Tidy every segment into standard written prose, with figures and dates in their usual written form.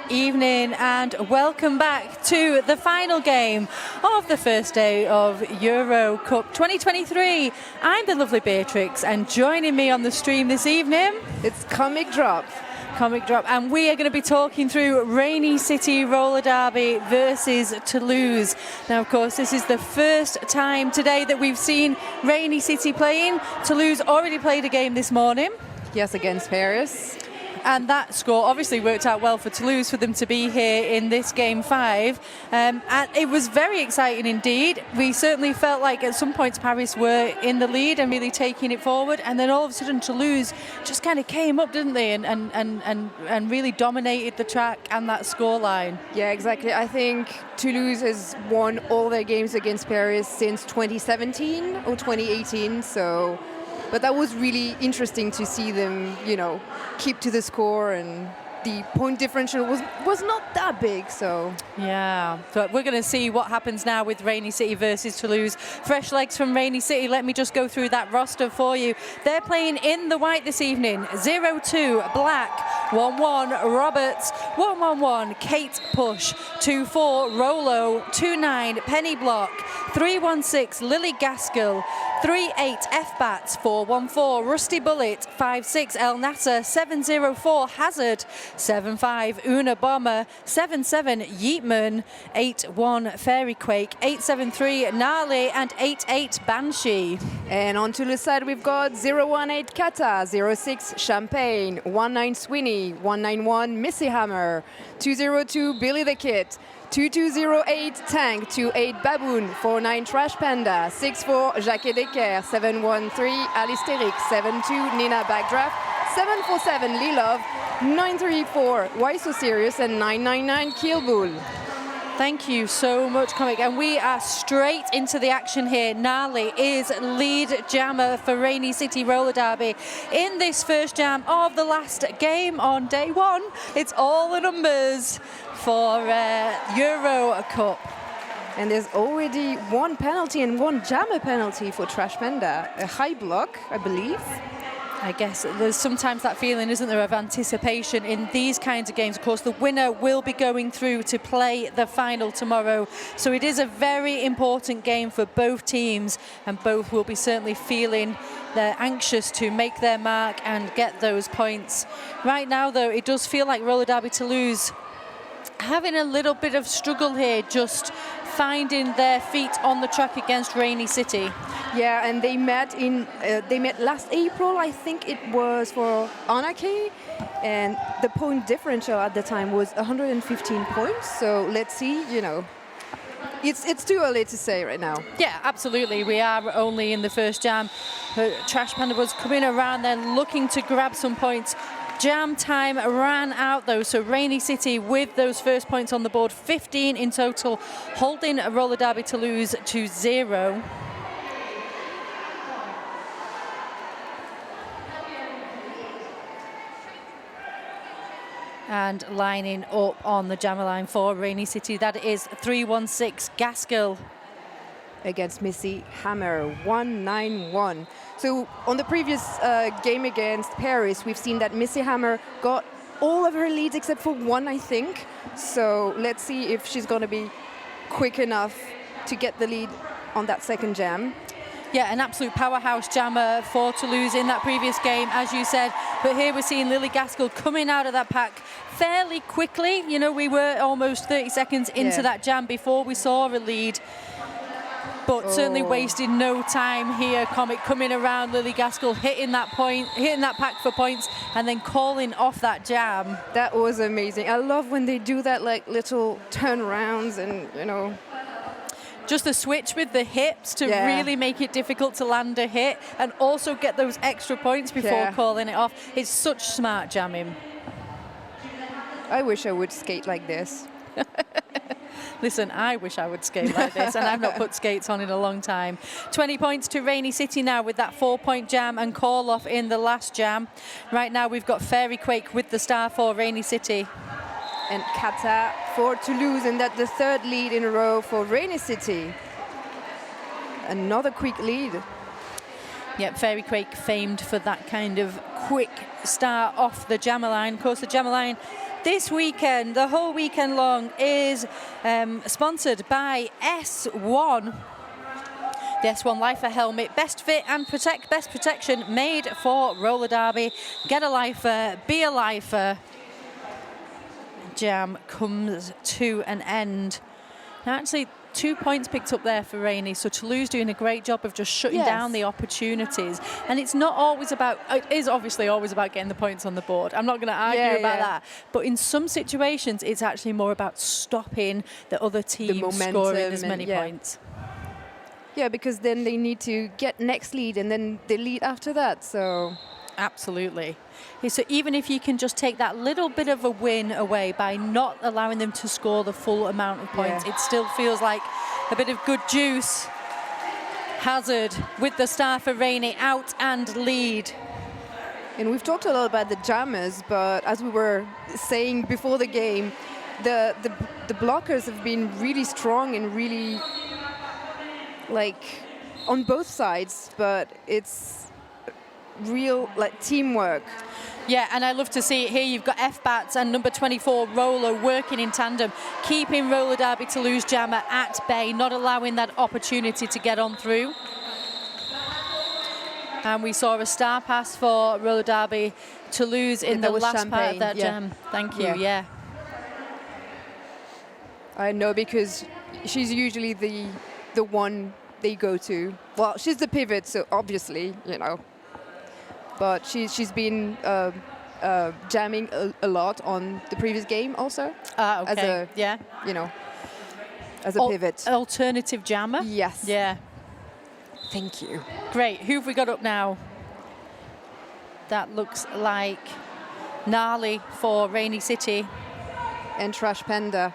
evening and welcome back to the final game of the first day of EuroCup 2023. I'm the lovely Beatrix, and joining me on the stream this evening, it's Comic Drop, and we are going to be talking through Rainy City Roller Derby versus Toulouse. Now, of course, this is the first time today that we've seen Rainy City playing. Toulouse already played a game this morning. Yes, against Paris. And that score obviously worked out well for Toulouse for them to be here in this game 5. And it was very exciting indeed. We certainly felt like at some points Paris were in the lead and really taking it forward. And then all of a sudden Toulouse just kind of came up, didn't they? And really dominated the track and that scoreline. Yeah, exactly. I think Toulouse has won all their games against Paris since 2017 or 2018. But that was really interesting to see them, keep to the score, and the point differential was not that big, so. Yeah, so we're going to see what happens now with Rainy City versus Toulouse. Fresh legs from Rainy City. Let me just go through that roster for you. They're playing in the white this evening. 0-2 Black, 1-1 Roberts, 1-1 Kate Push, 2-4 Rolo, 2-9 Penny Block, 3-1-6 Lily Gaskell, 3-8 F-Bats, 4-1-4 Rusty Bullet, 5-6 El Nasser, 7-0-4 Hazard, 7-5 Una Bomber, 7-7 Yeatman, 8-1 Fairy Quake, 8-7-3 Gnarly, and 8-8 Banshee. And on Toulouse side we've got 0-1-8 Kata, 0-6 Champagne, 1-9 Sweeney, 1-9-1 Missy Hammer, 2-0-2 Billy the Kid, 2-2-0-8 Tank, 2-8 Baboon, 4-9 Trash Panda, 6-4 Jacques Decker, 7-1-3 Alisterix, 7-2 Nina Backdraft, 7-4-7 Lilov, 9-3-4 Why So Serious, and 9-9-9 Kill Bull. Thank you so much, Comic. And we are straight into the action here. Gnarly is lead jammer for Rainy City Roller Derby in this first jam of the last game on day 1. It's all the numbers for EuroCup. And there's already one penalty and one jammer penalty for Trash Panda. A high block, I believe. I guess there's sometimes that feeling, isn't there, of anticipation in these kinds of games. Of course, the winner will be going through to play the final tomorrow. So it is a very important game for both teams, and both will be certainly feeling they're anxious to make their mark and get those points. Right now, though, it does feel like Roller Derby Toulouse having a little bit of struggle here, just finding their feet on the track against Rainy City. Yeah, and they met last April, I think it was, for Anarchy, and the point differential at the time was 115 points. So let's see, it's too early to say right now. Yeah, absolutely. We are only in the first jam. But Trash Panda was coming around there looking to grab some points. Jam time ran out though, so Rainy City with those first points on the board, 15 in total, holding Roller Derby Toulouse to 0. And lining up on the jammer line for Rainy City, that is 3-1-6 Gaskell. Against Missy Hammer, 1-9-1. So on the previous game against Paris, we've seen that Missy Hammer got all of her leads except for one, I think. So let's see if she's going to be quick enough to get the lead on that second jam. Yeah, an absolute powerhouse jammer for Toulouse in that previous game, as you said. But here we're seeing Lily Gaskell coming out of that pack fairly quickly. We were almost 30 seconds into that jam before we saw a lead. But certainly wasted no time here. Comic coming around Lily Gaskell, hitting that pack for points, and then calling off that jam. That was amazing. I love when they do that, like little turnarounds, and just the switch with the hips to really make it difficult to land a hit, and also get those extra points before calling it off. It's such smart jamming. I wish I would skate like this. Listen, I wish I would skate like this, and I've not put skates on in a long time. 20 points to Rainy City now with that 4-point jam and call-off in the last jam. Right now we've got Fairy Quake with the star for Rainy City. And Kata for Toulouse, and that's the third lead in a row for Rainy City. Another quick lead. Yep, Fairy Quake famed for that kind of quick start off the jammer line. Of course, the jammer line this weekend, the whole weekend long, is sponsored by S1. The S1 Lifer helmet, best fit and best protection, made for roller derby. Get a lifer, be a lifer. Jam comes to an end. Now, actually, 2 points picked up there for Rainey, so Toulouse doing a great job of just shutting down the opportunities. And it's not always about, it is obviously always about getting the points on the board. I'm not going to argue about that. But in some situations, it's actually more about stopping the other team scoring as many points. Yeah, because then they need to get next lead and then they lead after that, so. Absolutely. So even if you can just take that little bit of a win away by not allowing them to score the full amount of points, it still feels like a bit of good juice. Hazard with the star for Rainey, out and lead. And we've talked a lot about the jammers, but as we were saying before the game, the blockers have been really strong and really, like, on both sides, but it's real, like, teamwork. Yeah, and I love to see it here. You've got F-Bats and number 24, Roller, working in tandem, keeping Roller Derby Toulouse jammer at bay, not allowing that opportunity to get on through. And we saw a star pass for Roller Derby Toulouse in the last part of that jam. Thank you, I know, because she's usually the one they go to. Well, she's the pivot, so obviously, you know. But she's been jamming a lot on the previous game also. As a, you know, as a pivot. Alternative jammer? Yes. Yeah. Thank you. Great. Who have we got up now? That looks like Gnarly for Rainy City. And Trash Panda.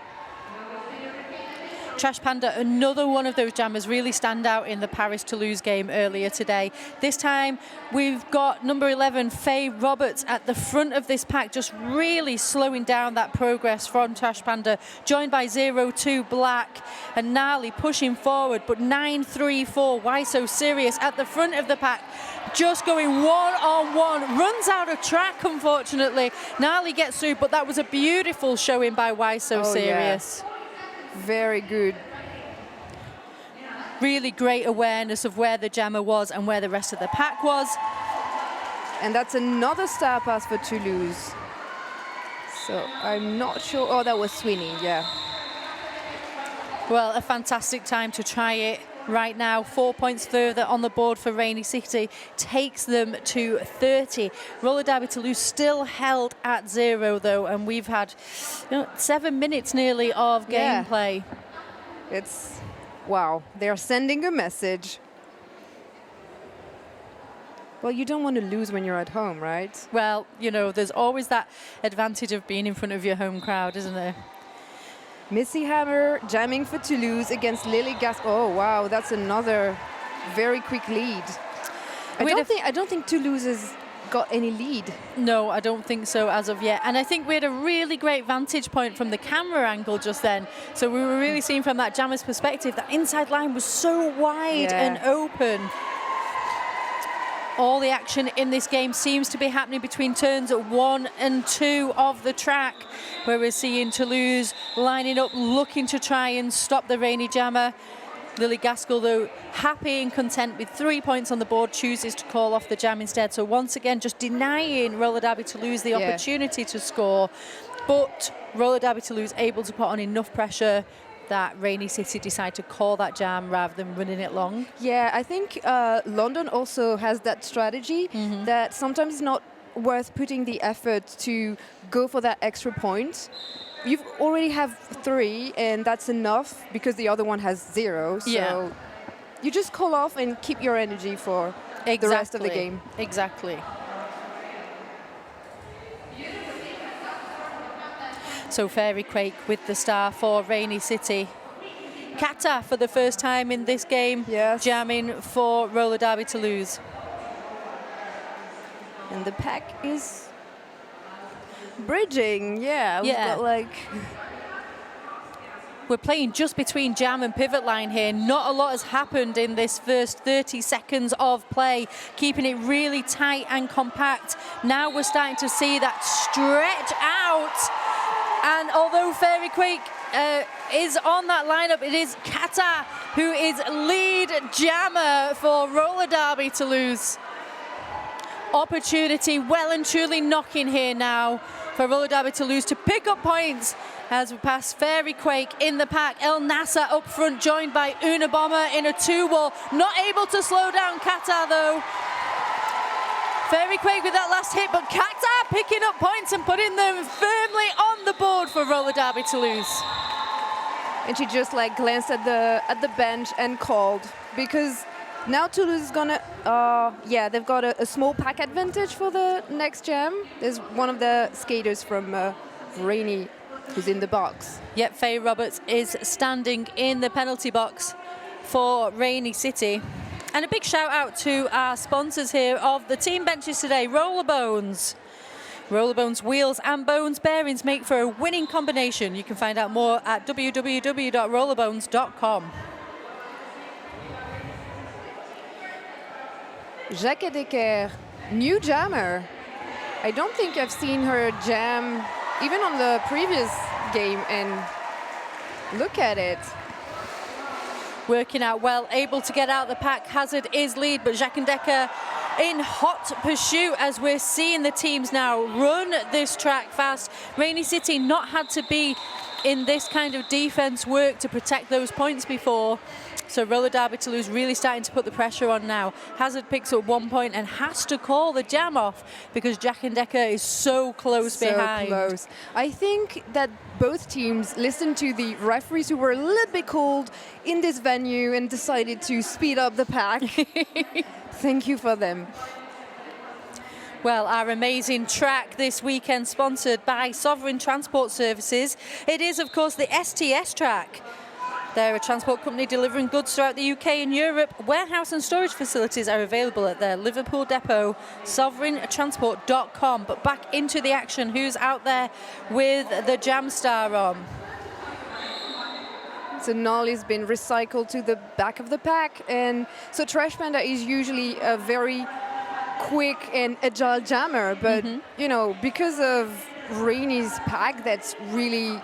Trash Panda, another one of those jammers, really stand out in the Paris-Toulouse game earlier today. This time, we've got number 11, Faye Roberts, at the front of this pack, just really slowing down that progress from Trash Panda, joined by 0-2 Black, and Gnarly pushing forward, but 9-3-4, Why So Serious at the front of the pack, just going one-on-one, runs out of track, unfortunately. Gnarly gets through, but that was a beautiful showing by Why So Serious. Yeah. Very good. Really great awareness of where the jammer was and where the rest of the pack was. And that's another star pass for Toulouse. So I'm not sure. Oh, that was Sweeney, yeah. Well, a fantastic time to try it right now. 4 points further on the board for Rainy City, takes them to 30. Roller Derby Toulouse still held at 0 though, and we've had 7 minutes nearly of gameplay. It's, wow, they're sending a message. Well, you don't want to lose when you're at home, right? Well, you know, there's always that advantage of being in front of your home crowd, isn't there? Missy Hammer jamming for Toulouse against Lily Gaskell. Oh, wow, that's another very quick lead. I don't think Toulouse has got any lead. No, I don't think so as of yet. And I think we had a really great vantage point from the camera angle just then. So we were really seeing from that jammer's perspective, that inside line was so wide and open. All the action in this game seems to be happening between turns 1 and 2 of the track, where we're seeing Toulouse lining up, looking to try and stop the Rainy jammer. Lily Gaskell, though, happy and content with 3 points on the board, chooses to call off the jam instead. So once again, just denying Roller Derby Toulouse the opportunity to score. But Roller Derby Toulouse able to put on enough pressure that Rainy City decide to call that jam rather than running it long. Yeah, I think London also has that strategy that sometimes it's not worth putting the effort to go for that extra point. You already have 3, and that's enough because the other one has 0. So you just call off and keep your energy for the rest of the game. Exactly. So Fairy Quake with the star for Rainy City. Kata for the first time in this game, jamming for Roller Derby Toulouse. And the pack is bridging, we've got like... We're playing just between jam and pivot line here. Not a lot has happened in this first 30 seconds of play, keeping it really tight and compact. Now we're starting to see that stretch out And although Fairy Quake is on that lineup, it is Kata who is lead jammer for Roller Derby Toulouse. Opportunity well and truly knocking here now for Roller Derby Toulouse to pick up points as we pass Fairy Quake in the pack. El Nassa up front, joined by Unabomber in a 2-wall. Not able to slow down Kata though. Fairy Quake with that last hit, but Kata picking up points and putting them firmly on the board for Roller Derby Toulouse. And she just like glanced at the bench and called, because now Toulouse is gonna, they've got a small pack advantage for the next jam. There's one of the skaters from Rainy who's in the box. Yep, Faye Roberts is standing in the penalty box for Rainy City. And a big shout out to our sponsors here of the team benches today, Rollerbones. Rollerbones wheels and bones bearings make for a winning combination. You can find out more at www.rollerbones.com. Jacques Decker, new jammer. I don't think I've seen her jam even on the previous game, and look at it. Working out well, able to get out the pack. Hazard is lead, but Jacques Decker in hot pursuit as we're seeing the teams now run this track fast. Rainy City not had to be in this kind of defense work to protect those points before. So Roller Derby Toulouse really starting to put the pressure on now. Hazard picks up 1 point and has to call the jam off because Jacques Decker is so close behind. So close. I think that both teams listened to the referees who were a little bit cold in this venue and decided to speed up the pack. Thank you for them. Well, our amazing track this weekend sponsored by Sovereign Transport Services. It is, of course, the STS track. They're a transport company delivering goods throughout the UK and Europe. Warehouse and storage facilities are available at their Liverpool depot, sovereigntransport.com. But back into the action, who's out there with the Jam Star on? So Nolly's been recycled to the back of the pack. And so Trash Panda is usually a very quick and agile jammer. But, you know, because of Rainy's pack that's really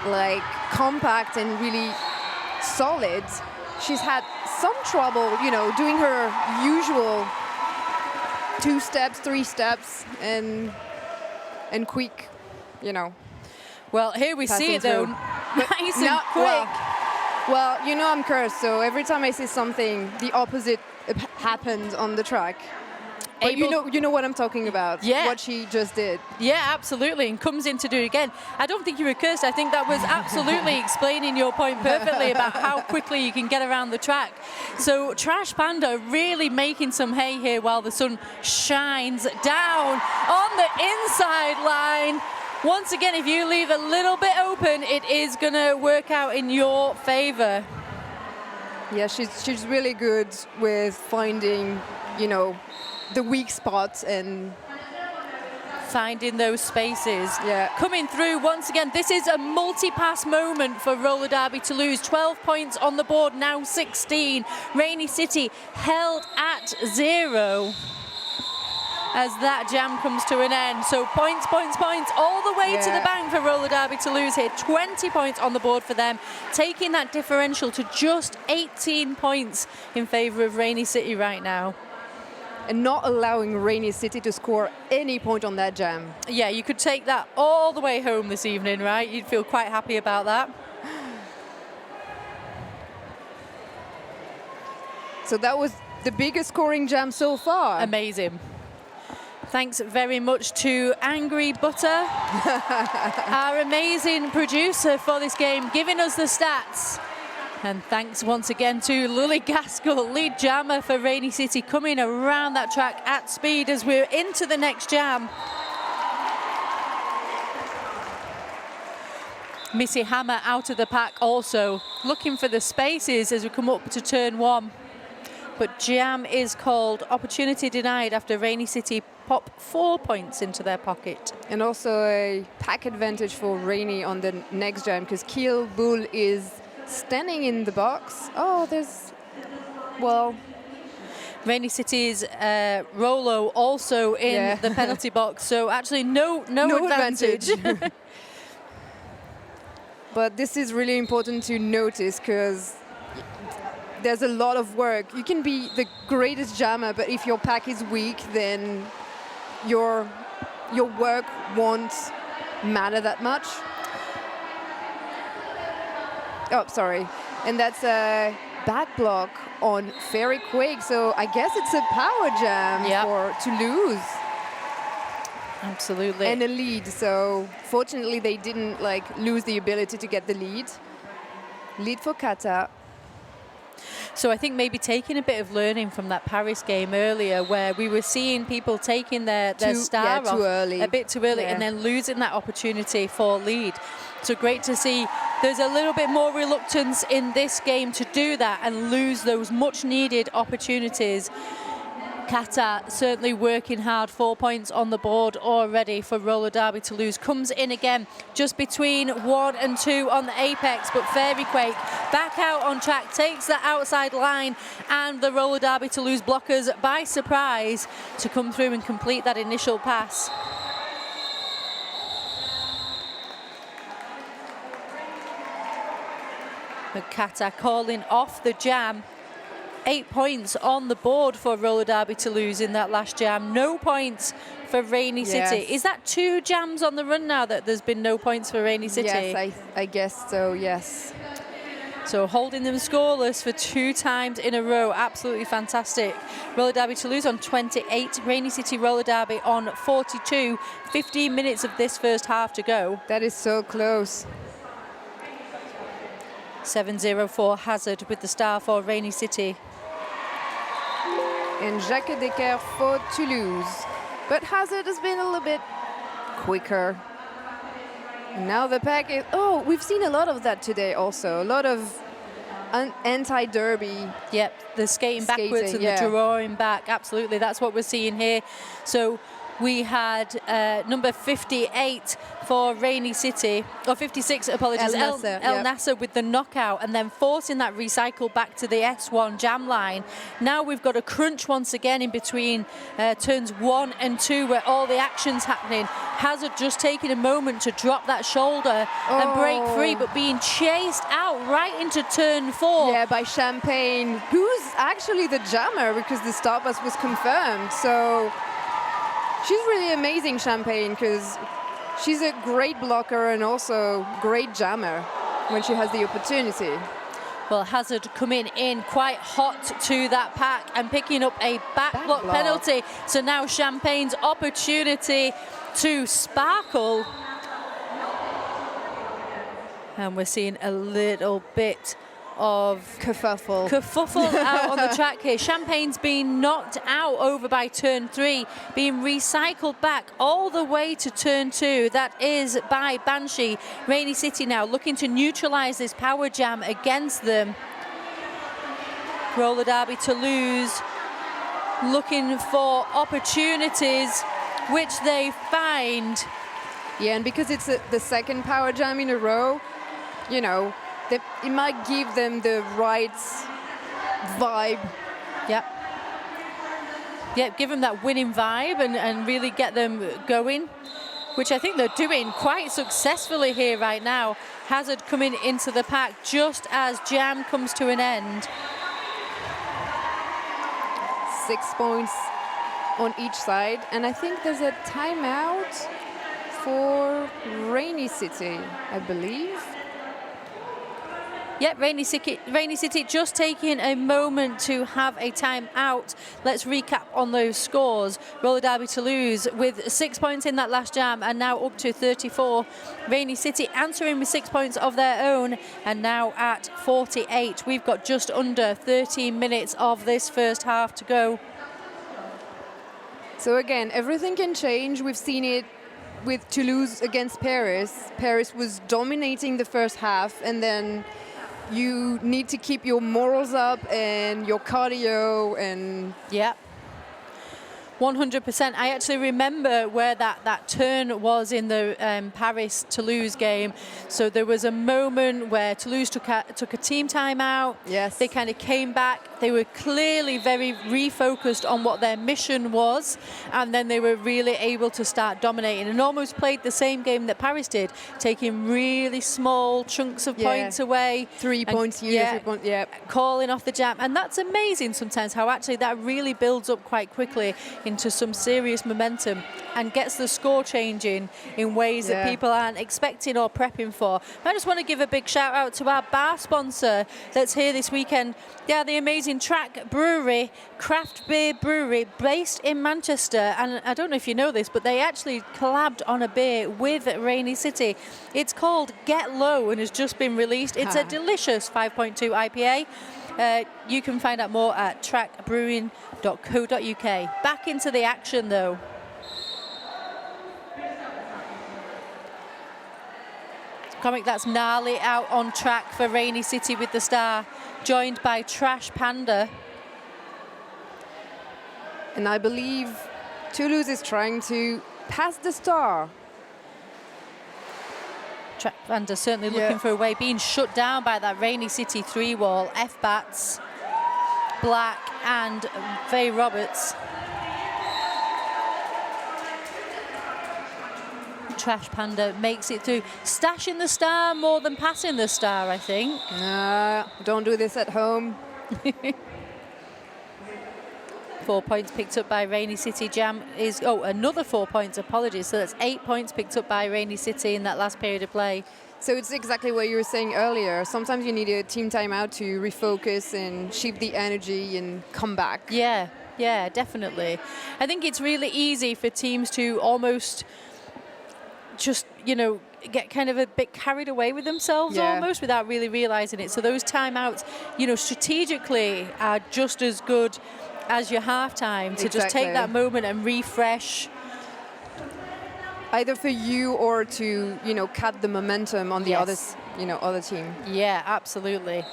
like compact and really solid, she's had some trouble, you know, doing her usual 2 steps, 3 steps, and quick, you know. Well, here we see it though, nice and quick. Well, you know I'm cursed, so every time I say something, the opposite happens on the track. But you know what I'm talking about. Yeah. What she just did. Yeah, absolutely, and comes in to do it again. I don't think you were cursed. I think that was absolutely explaining your point perfectly about how quickly you can get around the track. So Trash Panda really making some hay here while the sun shines down on the inside line. Once again, if you leave a little bit open, it is going to work out in your favor. Yeah, she's really good with finding, you know, the weak spots and finding those spaces. Yeah. Coming through once again. This is a multi-pass moment for Roller Derby Toulouse. 12 points on the board, now 16. Rainy City held at 0 as that jam comes to an end. So points, all the way to the bank for Roller Derby Toulouse here. 20 points on the board for them, taking that differential to just 18 points in favor of Rainy City right now. And not allowing Rainy City to score any point on that jam. Yeah, you could take that all the way home this evening, right? You'd feel quite happy about that. So that was the biggest scoring jam so far. Amazing. Thanks very much to Angry Butter, our amazing producer for this game, giving us the stats. And thanks once again to Lily Gaskell, lead jammer for Rainy City, coming around that track at speed as we're into the next jam. Missy Hammer out of the pack also, looking for the spaces as we come up to turn 1. But jam is called. Opportunity denied after Rainy City pop 4 points into their pocket. And also a pack advantage for Rainy on the next jam, because Kiel Bull is standing in the box. Oh, well, Rainy City's Rolo also in the penalty box, so actually no advantage. But this is really important to notice because there's a lot of work. You can be the greatest jammer, but if your pack is weak, then your work won't matter that much. Oh, sorry. And that's a back block on Fairy Quake. So I guess it's a power jam for Toulouse. Absolutely. And a lead. So fortunately, they didn't lose the ability to get the lead. Lead for Kata. So I think maybe taking a bit of learning from that Paris game earlier, where we were seeing people taking their star off a bit too early and then losing that opportunity for lead. So great to see there's a little bit more reluctance in this game to do that and lose those much needed opportunities. Kata certainly working hard, 4 points on the board already for Roller Derby Toulouse. Comes in again just between 1 and 2 on the apex, but Fairy Quake back out on track, takes the outside line, and the Roller Derby Toulouse blockers by surprise to come through and complete that initial pass. But Kata calling off the jam. 8 points on the board for Roller Derby Toulouse in that last jam. No points for Rainy City. Is that 2 jams on the run now that there's been no points for Rainy City? Yes, I guess so, yes. So holding them scoreless for 2 times in a row. Absolutely fantastic. Roller Derby Toulouse on 28. Rainy City Roller Derby on 42. 15 minutes of this first half to go. That is so close. 7-0 for Hazard with the star for Rainy City. And Jacques Decker for Toulouse. But Hazard has been a little bit quicker. Now the pack is... Oh, we've seen a lot of that today also. A lot of anti-derby. Yep, the skating backwards and the drawing back. Absolutely, that's what we're seeing here. So we had number 58 for Rainy City, or 56, apologies, El Nasser with the knockout, and then forcing that recycle back to the S1 jam line. Now we've got a crunch once again in between turns 1 and 2 where all the action's happening. Hazard just taking a moment to drop that shoulder and break free, but being chased out right into turn 4. Yeah, by Champagne, who's actually the jammer because the stop pass was confirmed. So she's really amazing, Champagne, because she's a great blocker and also great jammer when she has the opportunity. Well, Hazard coming in quite hot to that pack and picking up a back block penalty. So now Champagne's opportunity to sparkle. And we're seeing a little bit of kerfuffle out on the track here. Champagne's been knocked out over by turn 3, being recycled back all the way to turn 2. That is by Banshee. Rainy City now looking to neutralize this power jam against them. Roller Derby Toulouse looking for opportunities, which they find. Yeah, and because it's the second power jam in a row, you know, it might give them the right vibe. Yep. Yep, give them that winning vibe and really get them going, which I think they're doing quite successfully here right now. Hazard coming into the pack just as jam comes to an end. 6 points on each side, and I think there's a timeout for Rainy City, I believe. Yep, Rainy City just taking a moment to have a time out. Let's recap on those scores. Roller Derby Toulouse with 6 points in that last jam and now up to 34. Rainy City answering with 6 points of their own and now at 48. We've got just under 13 minutes of this first half to go. So again, everything can change. We've seen it with Toulouse against Paris. Paris was dominating the first half, and then you need to keep your morals up and your cardio and... Yeah. 100%. I actually remember where that turn was in the Paris-Toulouse game. So there was a moment where Toulouse took a team timeout. Yes. They kind of came back. They were clearly very refocused on what their mission was, and then they were really able to start dominating and almost played the same game that Paris did, taking really small chunks of points away. 3 points here, 3 points, calling off the jam. And that's amazing sometimes how actually that really builds up quite quickly into some serious momentum and gets the score changing in ways that people aren't expecting or prepping for. I just want to give a big shout out to our bar sponsor that's here this weekend. They are the amazing Track Brewery, craft beer brewery based in Manchester. And I don't know if you know this, but they actually collabed on a beer with Rainy City. It's called Get Low and has just been released. It's a delicious 5.2 IPA. You can find out more at trackbrewing.co.uk. Back into the action though. Comic, that's Gnarly out on track for Rainy City with the star, joined by Trash Panda. And I believe Toulouse is trying to pass the star. Trash Panda certainly looking for a way, being shut down by that Rainy City 3-wall. F-Bats, Black and Faye Roberts. Trash Panda makes it through, stashing the star more than passing the star, I think. Don't do this at home. 4 points picked up by Rainy City. Jam is, another 4 points, apologies. So that's 8 points picked up by Rainy City in that last period of play. So it's exactly what you were saying earlier. Sometimes you need a team timeout to refocus and shift the energy and come back. Yeah, definitely. I think it's really easy for teams to almost just, get kind of a bit carried away with themselves almost without really realizing it. So those timeouts, strategically are just as good as your halftime to just take that moment and refresh. Either for you or to, cut the momentum on the other team. Yeah, absolutely.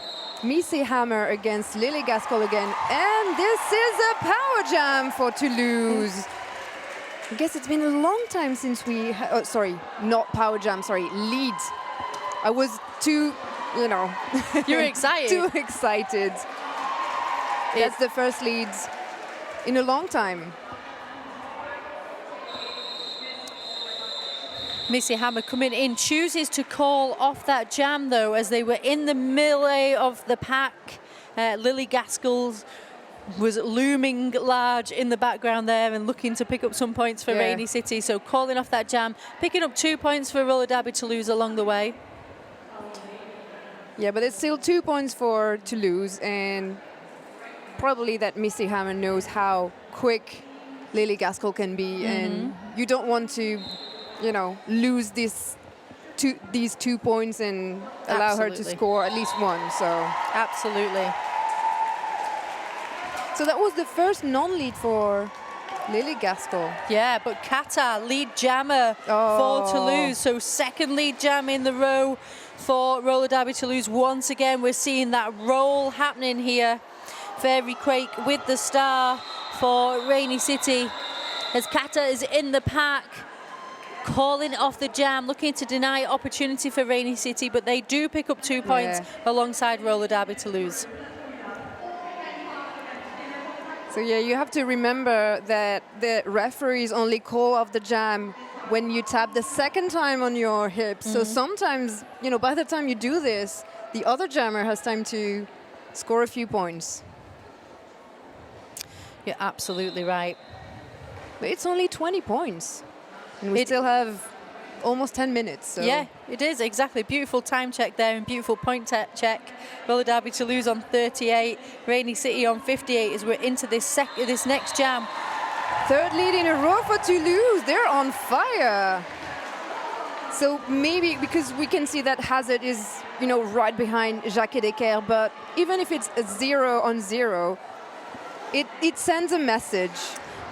Missy Hammer against Lily Gaskell again. And this is a power jam for Toulouse. I guess it's been a long time since we, not power jam, lead. I was too, You're excited. Too excited. That's the first lead in a long time. Missy Hammer coming in, chooses to call off that jam though, as they were in the melee of the pack. Lily Gaskell was looming large in the background there and looking to pick up some points for Rainy City. So calling off that jam, picking up 2 points for Roller Derby Toulouse along the way. Yeah, but it's still 2 points for Toulouse, and probably that Missy Hammer knows how quick Lily Gaskell can be, and you don't want to, lose these 2 points and allow her to score at least one. So absolutely. So that was the first non-lead for Lily Gaskell. Yeah, but Kata, lead jammer for Toulouse. So second lead jam in the row for Roller Derby Toulouse. Once again, we're seeing that roll happening here. Fairy Quake with the star for Rainy City, as Kata is in the pack, calling off the jam, looking to deny opportunity for Rainy City, but they do pick up 2 points alongside Roller Derby Toulouse. So you have to remember that the referees only call off the jam when you tap the second time on your hips. So sometimes, by the time you do this, the other jammer has time to score a few points. You're absolutely right. But it's only 20 points. And we still have almost 10 minutes. So. Yeah, it is, exactly. Beautiful time check there and beautiful point check. Roller Derby Toulouse on 38, Rainy City on 58 as we're into this next jam. Third lead in a row for Toulouse. They're on fire. So maybe because we can see that Hazard is, right behind Jacques Decker, but even if it's a 0-on-0, it sends a message.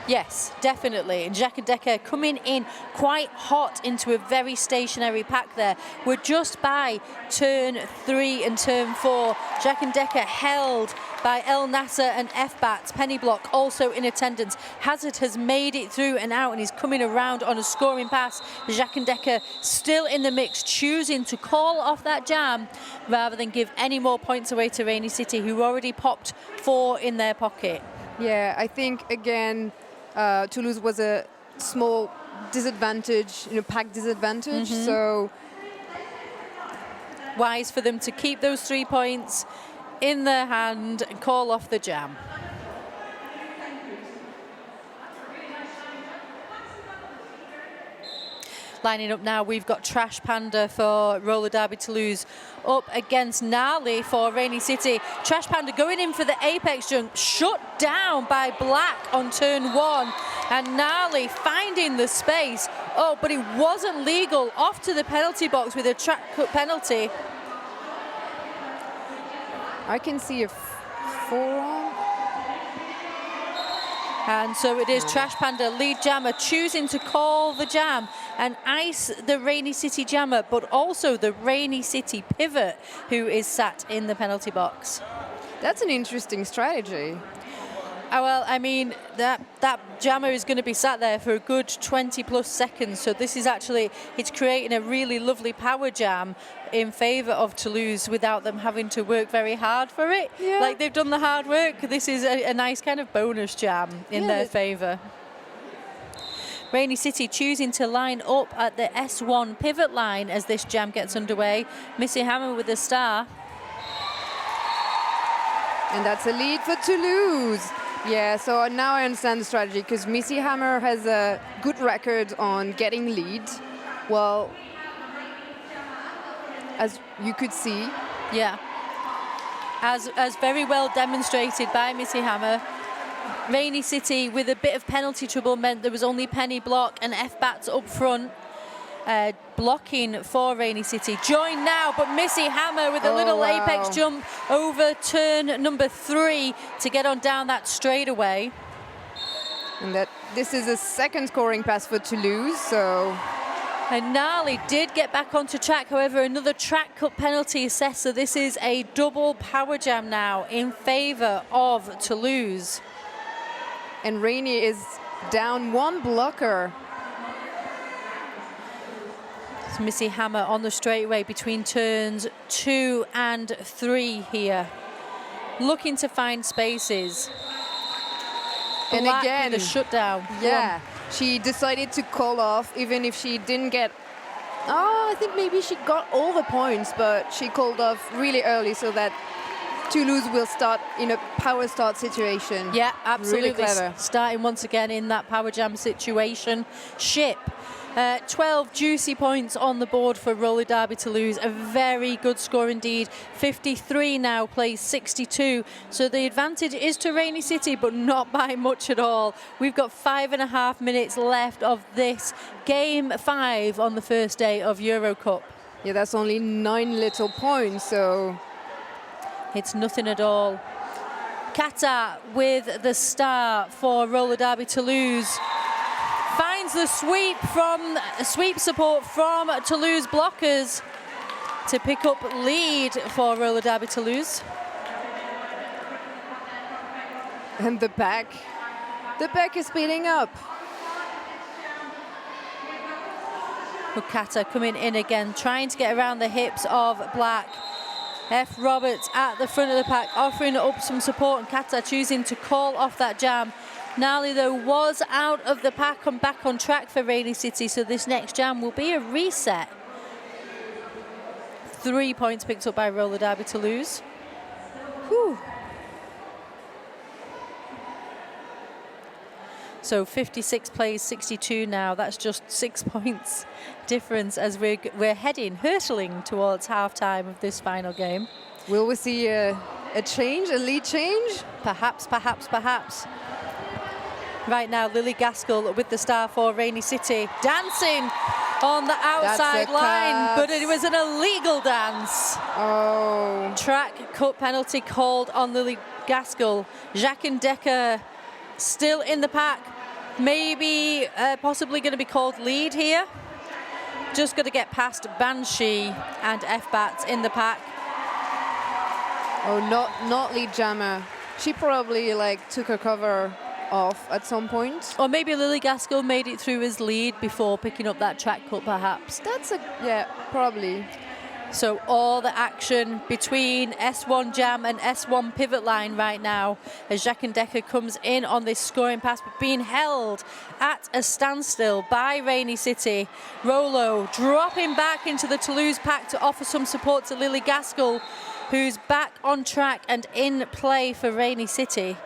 Yes, definitely. And Jack and Decker coming in quite hot into a very stationary pack there. We're just by turn 3 and turn 4. Jack and Decker held by El Nasser and F-Bats. Penny Block also in attendance. Hazard has made it through and out and he's coming around on a scoring pass. Jack and Decker still in the mix, choosing to call off that jam rather than give any more points away to Rainy City, who already popped 4 in their pocket. Yeah, I think, again, Toulouse was a small disadvantage, pack disadvantage. So wise for them to keep those 3 points in their hand and call off the jam. Lining up now, we've got Trash Panda for Roller Derby Toulouse up against Gnarly for Rainy City. Trash Panda going in for the apex jump, shut down by Black on turn 1. And Gnarly finding the space. Oh, but it wasn't legal. Off to the penalty box with a track cut penalty. I can see a forearm. And so it is Trash Panda, lead jammer, choosing to call the jam and ice the Rainy City jammer, but also the Rainy City pivot, who is sat in the penalty box. That's an interesting strategy. Oh, well, I mean, that jammer is going to be sat there for a good 20 plus seconds. So this is actually, it's creating a really lovely power jam in favour of Toulouse without them having to work very hard for it. Yeah. Like they've done the hard work. This is a nice kind of bonus jam in their favour. Rainy City choosing to line up at the S1 pivot line as this jam gets underway. Missy Hammer with the star. And that's a lead for Toulouse. Yeah, so now I understand the strategy, because Missy Hammer has a good record on getting lead. Well, as you could see. Yeah. As very well demonstrated by Missy Hammer. Rainy City with a bit of penalty trouble meant there was only Penny Block and F-Bats up front. Blocking for Rainy City. Joined now, but Missy Hammer with a little apex jump over turn number 3 to get on down that straightaway. And this is a second scoring pass for Toulouse, so. And Gnarly did get back onto track, however, another track cut penalty assessed, so this is a double power jam now in favour of Toulouse. And Rainy is down 1 blocker. Missy Hammer on the straightaway between turns 2 and 3 here. Looking to find spaces. And Black again, with a shutdown. Yeah, she decided to call off, even if she didn't get. Oh, I think maybe she got all the points, but she called off really early so that Toulouse will start in a power start situation. Yeah, absolutely. Really clever. Starting once again in that power jam situation. Ship. 12 juicy points on the board for Roller Derby Toulouse. A very good score indeed. 53 now plays 62. So the advantage is to Rainy City, but not by much at all. We've got 5.5 minutes left of this game 5 on the first day of EuroCup. Yeah, that's only 9 little points, so. It's nothing at all. Kata with the star for Roller Derby Toulouse. Finds the sweep support from Toulouse blockers to pick up lead for Roller Derby Toulouse. And the back is speeding up. Kata coming in again, trying to get around the hips of Black. F. Roberts at the front of the pack, offering up some support, and Kata choosing to call off that jam. Gnarly, though, was out of the pack and back on track for Rainy City, so this next jam will be a reset. 3 points picked up by Roller Derby Toulouse. Whew. So 56 plays 62 now. That's just 6 points difference as we're hurtling towards half-time of this final game. Will we see a change, a lead change? Perhaps, perhaps, perhaps. Right now, Lily Gaskell with the star for Rainy City, dancing on the outside line, but it was an illegal dance. Oh. Track cut penalty called on Lily Gaskell. Jacques and Decker still in the pack. Maybe possibly going to be called lead here. Just got to get past Banshee and F-Bats in the pack. Oh, not lead jammer. She probably like took her cover off at some point. Or maybe Lily Gaskell made it through as lead before picking up that track cut, perhaps. Yeah, probably. So all the action between S1 Jam and S1 Pivot Line right now as Jacques and Decker comes in on this scoring pass, but being held at a standstill by Rainy City. Rolo dropping back into the Toulouse pack to offer some support to Lily Gaskell, who's back on track and in play for Rainy City.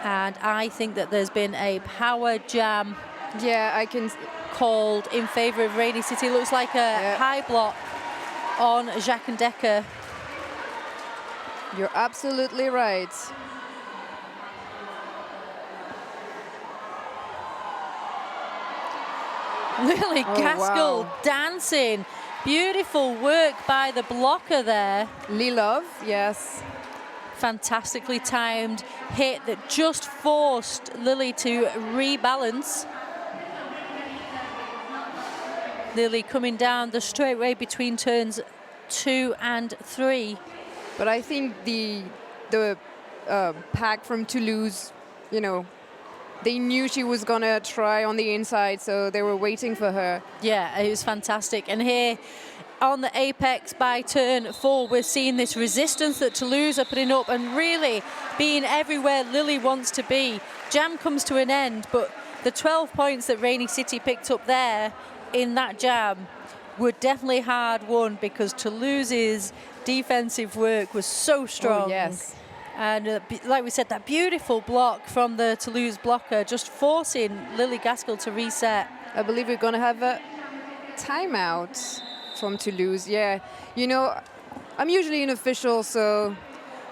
And I think that there's been a power jam called in favour of Rainy City. Looks like a high block on Jacques and Decker. You're absolutely right. Lily Gaskell dancing. Beautiful work by the blocker there. Lilov, yes. Fantastically timed hit that just forced Lily to rebalance. Lily coming down the straightaway between turns 2 and 3. But I think the pack from Toulouse, you know, they knew she was gonna try on the inside, so they were waiting for her. Yeah, it was fantastic. And here on the apex by turn 4, we're seeing this resistance that Toulouse are putting up and really being everywhere Lily wants to be. Jam comes to an end, but the 12 points that Rainy City picked up there in that jam were definitely hard won because Toulouse's defensive work was so strong. Oh, yes. And like we said, that beautiful block from the Toulouse blocker just forcing Lily Gaskell to reset. I believe we're going to have a timeout from Toulouse. Yeah, you know, I'm usually an official, so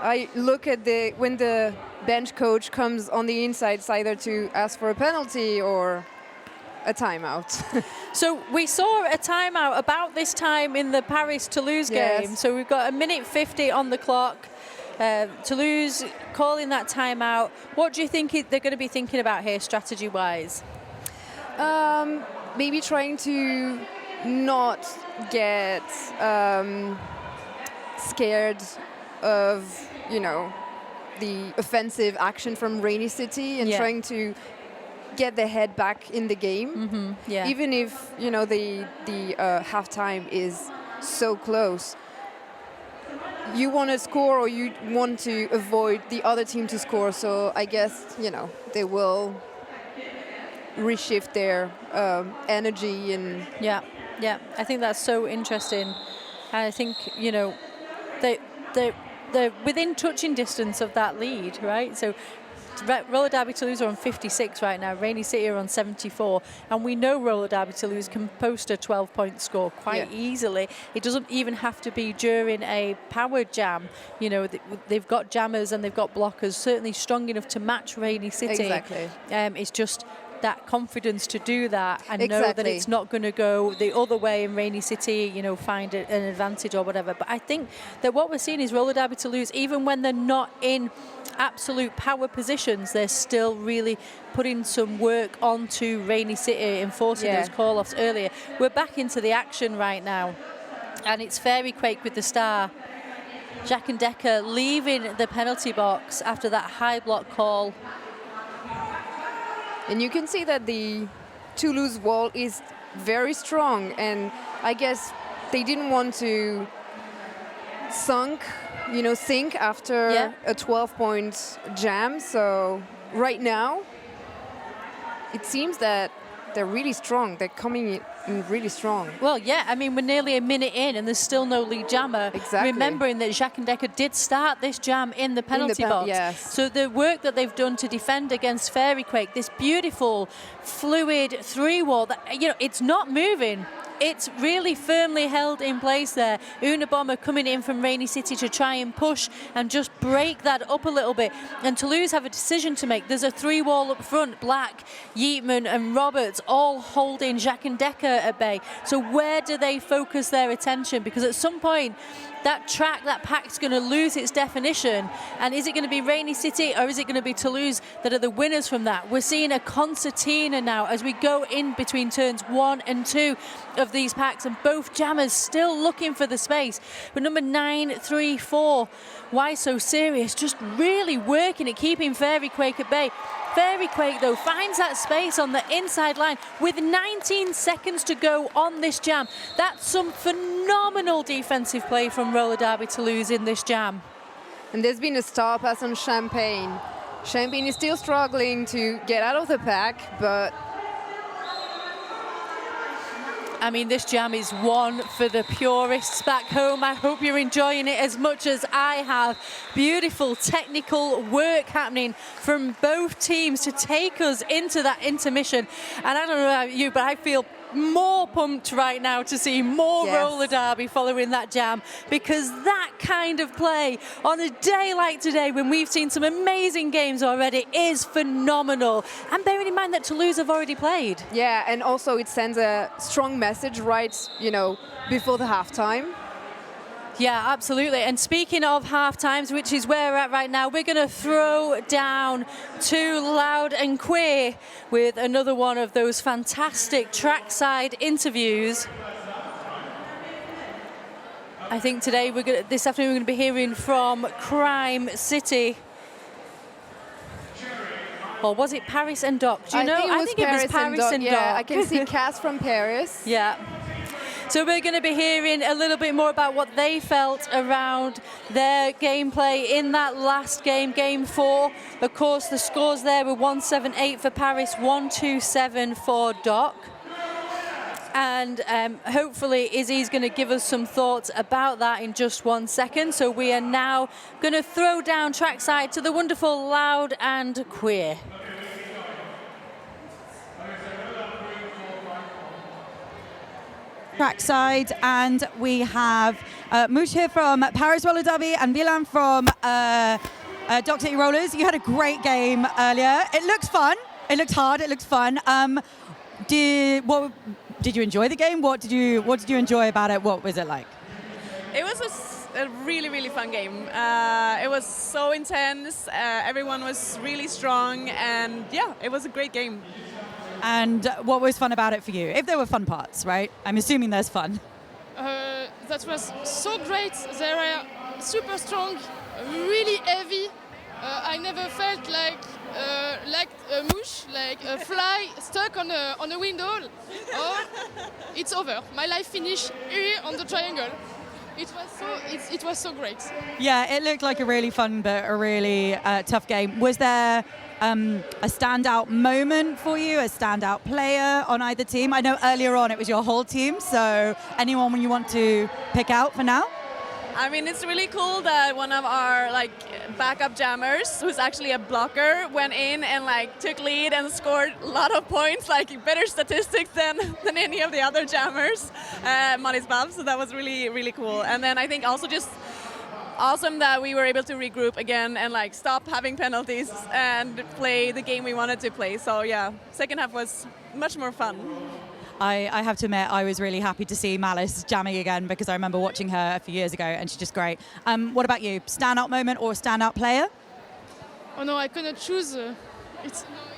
I look at when the bench coach comes on the inside, it's either to ask for a penalty or a timeout. So we saw a timeout about this time in the Paris-Toulouse game. So we've got 1:50 on the clock. Toulouse calling that timeout. What do you think they're going to be thinking about here strategy-wise? Maybe trying to not get scared of, you know, the offensive action from Rainy City and trying to get their head back in the game. Even if, you know, the halftime is so close. You want to score or you want to avoid the other team to score. So I guess, you know, they will reshift their energy and... Yeah, I think that's so interesting. And I think, you know, they're within touching distance of that lead, right? So Roller Derby Toulouse are on 56 right now. Rainy City are on 74. And we know Roller Derby Toulouse can post a 12-point score quite easily. It doesn't even have to be during a power jam. You know, they've got jammers and they've got blockers certainly strong enough to match Rainy City. Exactly. It's just that confidence to do that and know that it's not going to go the other way in Rainy City, you know, find an advantage or whatever. But I think that what we're seeing is Roller Derby Toulouse, even when they're not in absolute power positions, they're still really putting some work onto Rainy City, enforcing those call-offs earlier. We're back into the action right now, and it's Fairy Quake with the star. Jacques and Decker leaving the penalty box after that high block call. And you can see that the Toulouse wall is very strong, and I guess they didn't want to sink after a 12-point jam. So right now, it seems that they're really strong. They're coming in really strong. Well, yeah, I mean, we're nearly a minute in and there's still no lead jammer. Exactly. Remembering that Jacques and Decker did start this jam in the penalty box. Yes. So the work that they've done to defend against Fairy Quake, this beautiful, fluid 3-wall, that, you know, it's not moving. it's really firmly held in place there. Unabomber coming in from Rainy City to try and push and just break that up a little bit. And Toulouse have a decision to make. There's a 3-wall up front. Black, Yeatman and Roberts all holding Jacques and Decker at bay. So where do they focus their attention? Because at some point, that track, that pack's going to lose its definition. And is it going to be Rainy City or is it going to be Toulouse that are the winners from that? We're seeing a concertina now as we go in between turns 1 and 2 of these packs, and both jammers still looking for the space. But number 934, Why So Serious, just really working at keeping Fairy Quake at bay. Fairy Quake, though, finds that space on the inside line with 19 seconds to go on this jam. That's some phenomenal defensive play from Roller Derby Toulouse in this jam. And there's been a star pass on Champagne. Champagne is still struggling to get out of the pack, but I mean, this jam is one for the purists back home. I hope you're enjoying it as much as I have. Beautiful technical work happening from both teams to take us into that intermission. And I don't know about you, but I feel more pumped right now to see more roller derby following that jam, because that kind of play on a day like today when we've seen some amazing games already is phenomenal. And bearing in mind that Toulouse have already played. Yeah, and also it sends a strong message right, before the halftime. Yeah, absolutely. And speaking of half times, which is where we're at right now, we're going to throw down to Loud and Queer with another one of those fantastic trackside interviews. I think today this afternoon we're going to be hearing from Crime City. Or was it Paris and Doc? Do you know? I think it was Paris and Doc. Yeah, I can see Cass from Paris. Yeah. So we're going to be hearing a little bit more about what they felt around their gameplay in that last game, Game 4. Of course, the scores there were 178 for Paris, 127 for Doc. And hopefully Izzy's going to give us some thoughts about that in just 1 second. So we are now going to throw down trackside to the wonderful Loud and Queer. Trackside, and we have Mouche here from Paris Roller Derby and Villain from Dr. E Rollers. You had a great game earlier. It looks fun. It looks hard. It looks fun. Did you enjoy the game? What did you enjoy about it? What was it like? It was a really, really fun game. It was so intense. Everyone was really strong, and yeah, it was a great game. And what was fun about it for you? If there were fun parts, right? I'm assuming there's fun. That was so great. They were super strong, really heavy. I never felt like a mush, like a fly stuck on a window. Oh, it's over. My life finished here on the triangle. It was so great. Yeah, it looked like a really fun but a really tough game. Was there a standout moment for you, a standout player on either team? I know earlier on it was your whole team, so anyone you want to pick out for now? I mean, it's really cool that one of our backup jammers, who's actually a blocker, went in and took lead and scored a lot of points, better statistics than any of the other jammers, Manis Bab. So that was really, really cool. And then I think also just awesome that we were able to regroup again and stop having penalties and play the game we wanted to play. So yeah, second half was much more fun. I have to admit, I was really happy to see Malice jamming again, because I remember watching her a few years ago and she's just great. What about you? Standout moment or standout player? Oh no, I couldn't choose.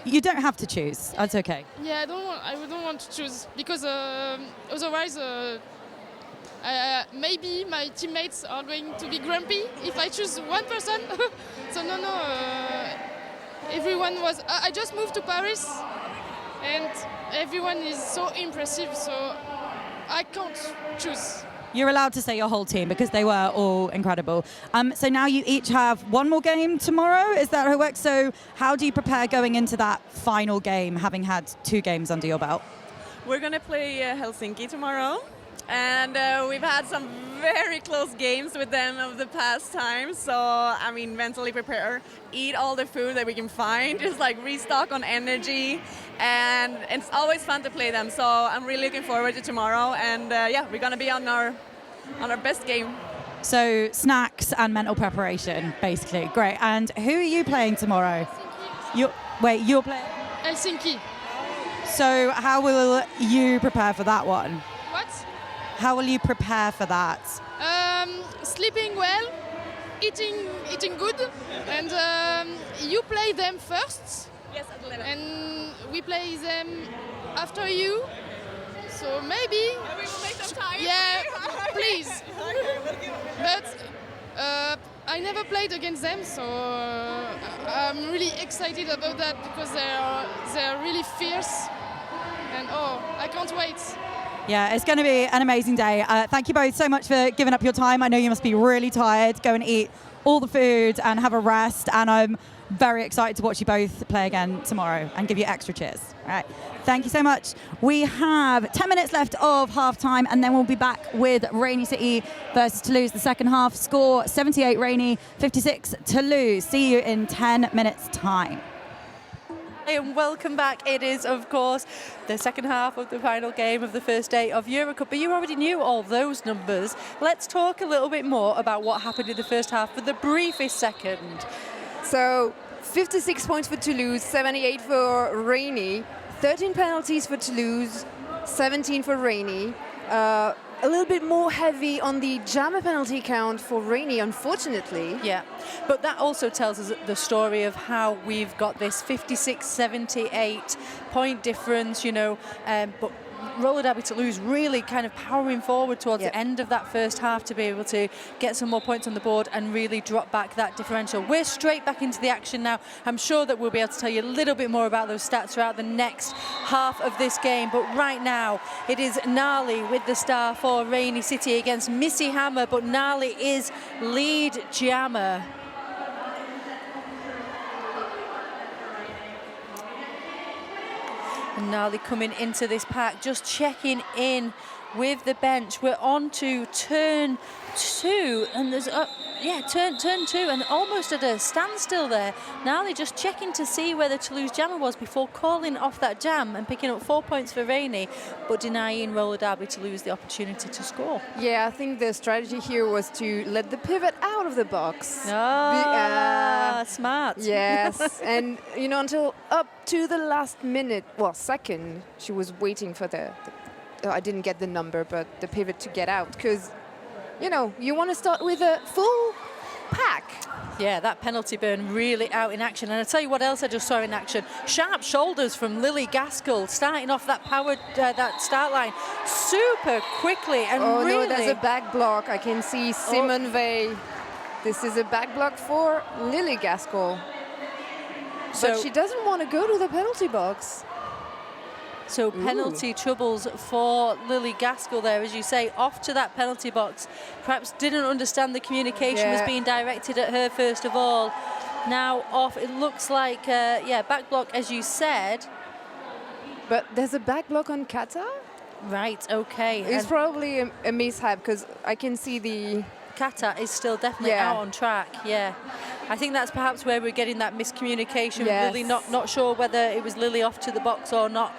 You don't have to choose. That's okay. Yeah, I don't want to choose, because otherwise maybe my teammates are going to be grumpy if I choose one person. So no, everyone was. I just moved to Paris, and everyone is so impressive, so I can't choose. You're allowed to say your whole team, because they were all incredible. So now you each have one more game tomorrow. Is that how it works? So how do you prepare going into that final game, having had 2 games under your belt? We're going to play Helsinki tomorrow. and we've had some very close games with them over the past time. So I mean, mentally prepare, eat all the food that we can find, just like restock on energy, and it's always fun to play them. So I'm really looking forward to tomorrow, and yeah, we're gonna be on our best game. So snacks and mental preparation, basically. Great. And who are you playing tomorrow? You're playing? Helsinki. So how will you prepare for that one? What? How will you prepare for that? Sleeping well, eating good, and you play them first. Yes, at 11. And we play them after you. So maybe. We will make some time. Yeah, please. But I never played against them, so I'm really excited about that because they're really fierce, and I can't wait. Yeah, it's going to be an amazing day. Thank you both so much for giving up your time. I know you must be really tired. Go and eat all the food and have a rest. And I'm very excited to watch you both play again tomorrow and give you extra cheers. All right. Thank you so much. We have 10 minutes left of halftime, and then we'll be back with Rainy City versus Toulouse. The second half score 78 Rainy, 56 Toulouse. See you in 10 minutes time. And welcome back. It is, of course, the second half of the final game of the first day of EuroCup. But you already knew all those numbers. Let's talk a little bit more about what happened in the first half for the briefest second. So 56 points for Toulouse, 78 for Rainy, 13 penalties for Toulouse, 17 for Rainy. A little bit more heavy on the jammer penalty count for Rainy, unfortunately. Yeah, but that also tells us the story of how we've got this 56-78 point difference, but Roller Derby Toulouse really kind of powering forward towards the end of that first half to be able to get some more points on the board and really drop back that differential. We're straight back into the action now. I'm sure that we'll be able to tell you a little bit more about those stats throughout the next half of this game, but right now it is Gnarly with the star for Rainy City against Missy Hammer, but Gnarly is lead jammer. And Gnarly coming into this pack, just checking in with the bench. We're on to turn 2, and there's turn 2, and almost at a standstill there. Gnarly just checking to see where the Toulouse jammer was before calling off that jam and picking up 4 points for Rainy, but denying Roller Derby Toulouse the opportunity to score. Yeah, I think the strategy here was to let the pivot out of the box. Smart. Yes, and until up to the last minute, second, she was waiting for I didn't get the number, but the pivot to get out, because you want to start with a full pack. Yeah, that penalty burn really out in action. And I'll tell you what else I just saw in action. Sharp shoulders from Lily Gaskell, starting off that that start line super quickly. And really... no, there's a back block. I can see Simone Vey. This is a back block for Lily Gaskell. But she doesn't want to go to the penalty box. So penalty troubles for Lily Gaskell there, as you say, off to that penalty box. Perhaps didn't understand the communication was being directed at her first of all. Now off, it looks like, back block, as you said. But there's a back block on Kata? Right, okay. It's probably a mishap, because I can see the... Kata is still definitely out on track, I think that's perhaps where we're getting that miscommunication. Lily not sure whether it was Lily off to the box or not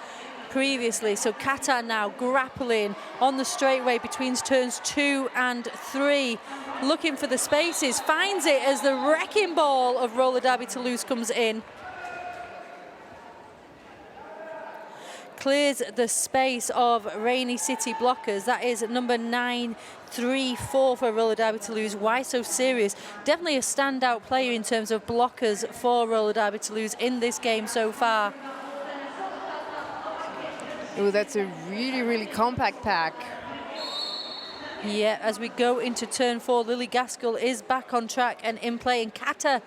previously. So Kata now grappling on the straightaway between turns 2 and 3, looking for the spaces, finds it as the wrecking ball of Roller Derby Toulouse comes in. Clears the space of Rainy City blockers. That is number 934 for Roller Derby Toulouse. Why so serious? Definitely a standout player in terms of blockers for Roller Derby Toulouse in this game so far. Oh, that's a really, really compact pack. Yeah, as we go into turn 4, Lily Gaskell is back on track and in play. And Kata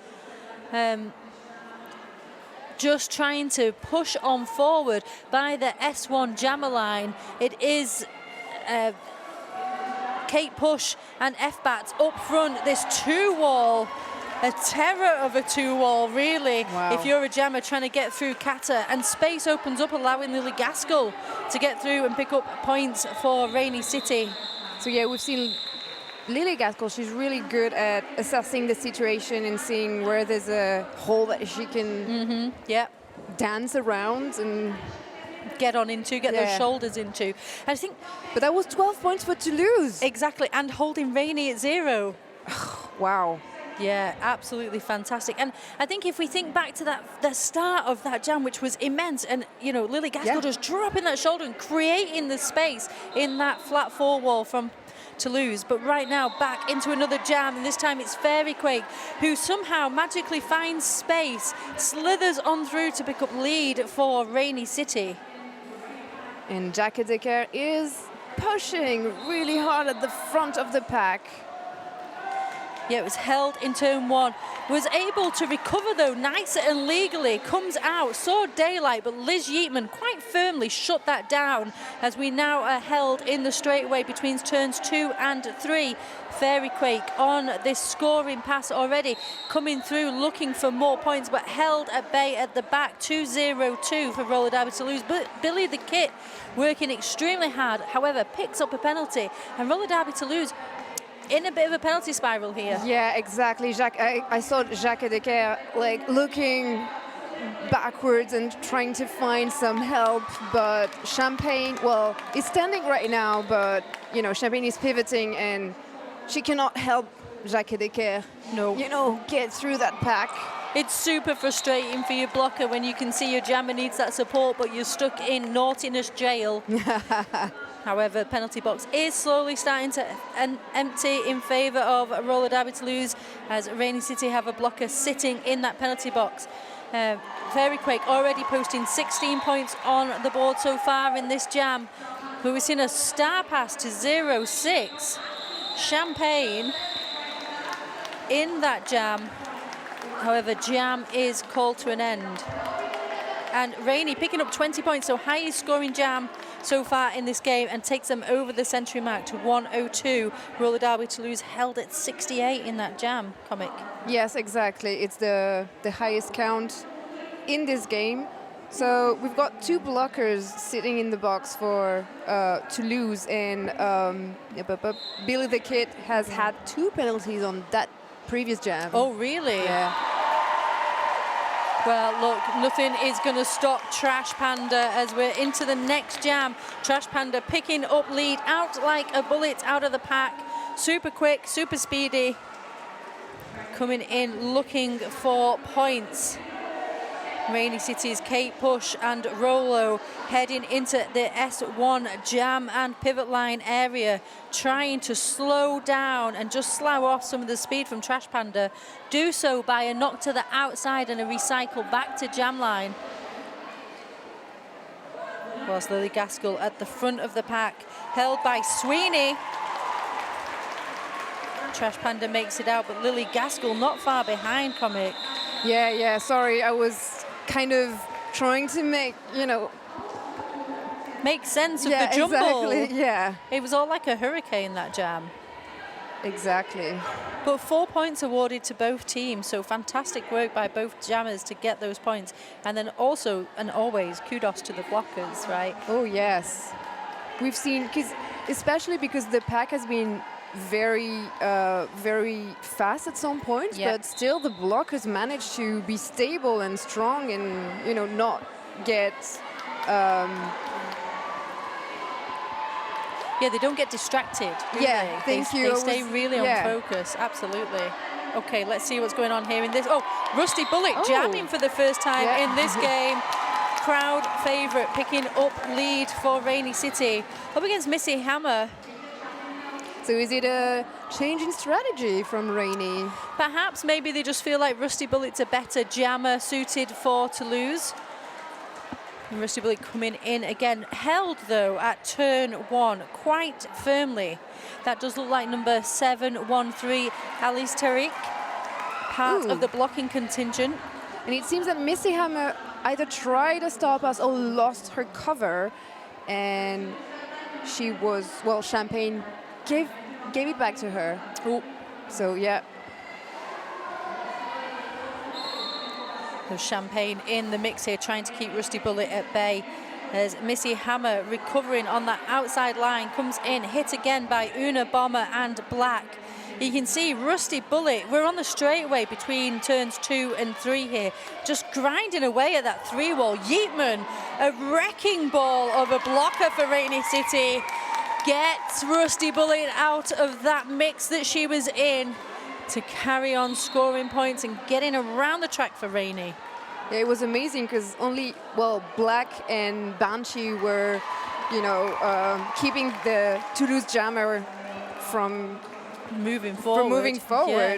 just trying to push on forward by the S1 jammer line. It is Kate Push and F-Bats up front. This 2-wall a terror of a 2-wall, really. Wow. If you're a jammer trying to get through Kata, and space opens up, allowing Lily Gaskell to get through and pick up points for Rainy City. So yeah, we've seen Lily Gaskell. She's really good at assessing the situation and seeing where there's a hole that she can Yeah. dance around and Get on into, get those Yeah. shoulders into. And I think But that was 12 points for Toulouse. exactly, and holding Rainy at 0. Wow. Yeah, absolutely fantastic. And I think if we think back to the start of that jam, which was immense, and Lily Gaskell Yeah. just dropping that shoulder and creating the space in that flat 4-wall from Toulouse. But right now, back into another jam, and this time it's Fairy Quake, who somehow magically finds space, slithers on through to pick up lead for Rainy City. And Jacques Decker is pushing really hard at the front of the pack. Yeah, it was held in turn 1. Was able to recover, though, nice and legally. Comes out, saw daylight, but Liz Yeatman quite firmly shut that down as we now are held in the straightaway between turns 2 and 3. Fairy Quake on this scoring pass already, coming through, looking for more points, but held at bay at the back. 2-0-2 for Roller Derby Toulouse. But Billy the Kit working extremely hard, however, picks up a penalty. And Roller Derby Toulouse in a bit of a penalty spiral here. Yeah, exactly. I saw Jacques Decker like looking backwards and trying to find some help, but Champagne, well, is standing right now, but Champagne is pivoting and she cannot help Jacques Decker, get through that pack. It's super frustrating for your blocker when you can see your jammer needs that support, but you're stuck in naughtiness jail. However, penalty box is slowly starting to empty in favour of Roller Derby Toulouse, as Rainy City have a blocker sitting in that penalty box. Fairy Quake already posting 16 points on the board so far in this jam. But we've seen a star pass to 0-6. Champagne in that jam. However, jam is called to an end. And Rainy picking up 20 points, so highest scoring jam so far in this game, and takes them over the century mark to 102. Roller Derby Toulouse held at 68 in that jam, Comic. Yes, exactly. It's the highest count in this game. So we've got 2 blockers sitting in the box for Toulouse, and Billy the Kid has had 2 penalties on that previous jam. Oh, really? Yeah. Well, look, nothing is going to stop Trash Panda as we're into the next jam. Trash Panda picking up lead out like a bullet out of the pack. Super quick, super speedy. Coming in looking for points. Rainy City's Kate Push and Rolo heading into the S1 jam and pivot line area, trying to slow down and just slough off some of the speed from Trash Panda. Do so by a knock to the outside and a recycle back to jam line. Whilst Lily Gaskell at the front of the pack, held by Sweeney. Trash Panda makes it out, but Lily Gaskell not far behind, Comic. Yeah, sorry, I was kind of trying to make sense of the jumble. Exactly, yeah. It was all like a hurricane, that jam. Exactly. But 4 points awarded to both teams, so fantastic work by both jammers to get those points. And then also, and always, kudos to the blockers, right? Oh, yes. We've seen, especially because the pack has been very fast at some points, Yep. but still the blockers managed to be stable and strong and not get Yeah, they don't get distracted. Do Yeah, they? thank They you. stay It was- really on yeah. focus. Absolutely. Okay, let's see what's going on here in this. Oh, Rusty Bullet Oh. jamming for the first time Yeah. in this game. Crowd favourite picking up lead for Rainy City. Up against Missy Hammer. So is it a change in strategy from Rainy? Perhaps maybe they just feel like Rusty Bullet's a better jammer suited for Toulouse. And Rusty Bullet coming in again. Held, though, at turn 1 quite firmly. That does look like number 713, Alice Tariq, part Ooh. of the blocking contingent. And it seems that Missy Hammer either tried a star pass or lost her cover, and she was, well, Champagne gave it back to her. Oh, So yeah. So Champagne in the mix here, trying to keep Rusty Bullet at bay. As Missy Hammer recovering on that outside line, comes in, hit again by Una Bomber and Black. You can see Rusty Bullet, we're on the straightaway between turns 2 and 3 here, just grinding away at that 3-wall. Yeatman, a wrecking ball of a blocker for Rainy City, gets Rusty Bullet out of that mix that she was in to carry on scoring points and getting around the track for Rainy. Yeah, it was amazing because only, well, Black and Banshee were, you know, keeping the Toulouse jammer from moving forward. Yeah.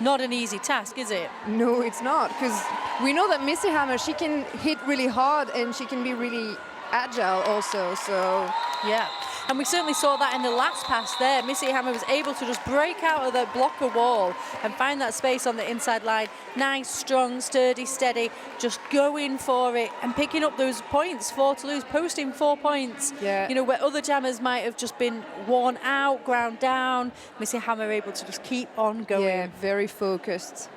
Not an easy task, is it? No, it's not, because we know that Missy Hammer, she can hit really hard and she can be really agile also, so... Yeah, and we certainly saw that in the last pass there. Missy Hammer was able to just break out of the blocker wall and find that space on the inside line. Nice, strong, sturdy, steady, just going for it and picking up those points for Toulouse, posting 4 points. Yeah. You know, where other jammers might have just been worn out, ground down, Missy Hammer able to just keep on going. Yeah, very focused.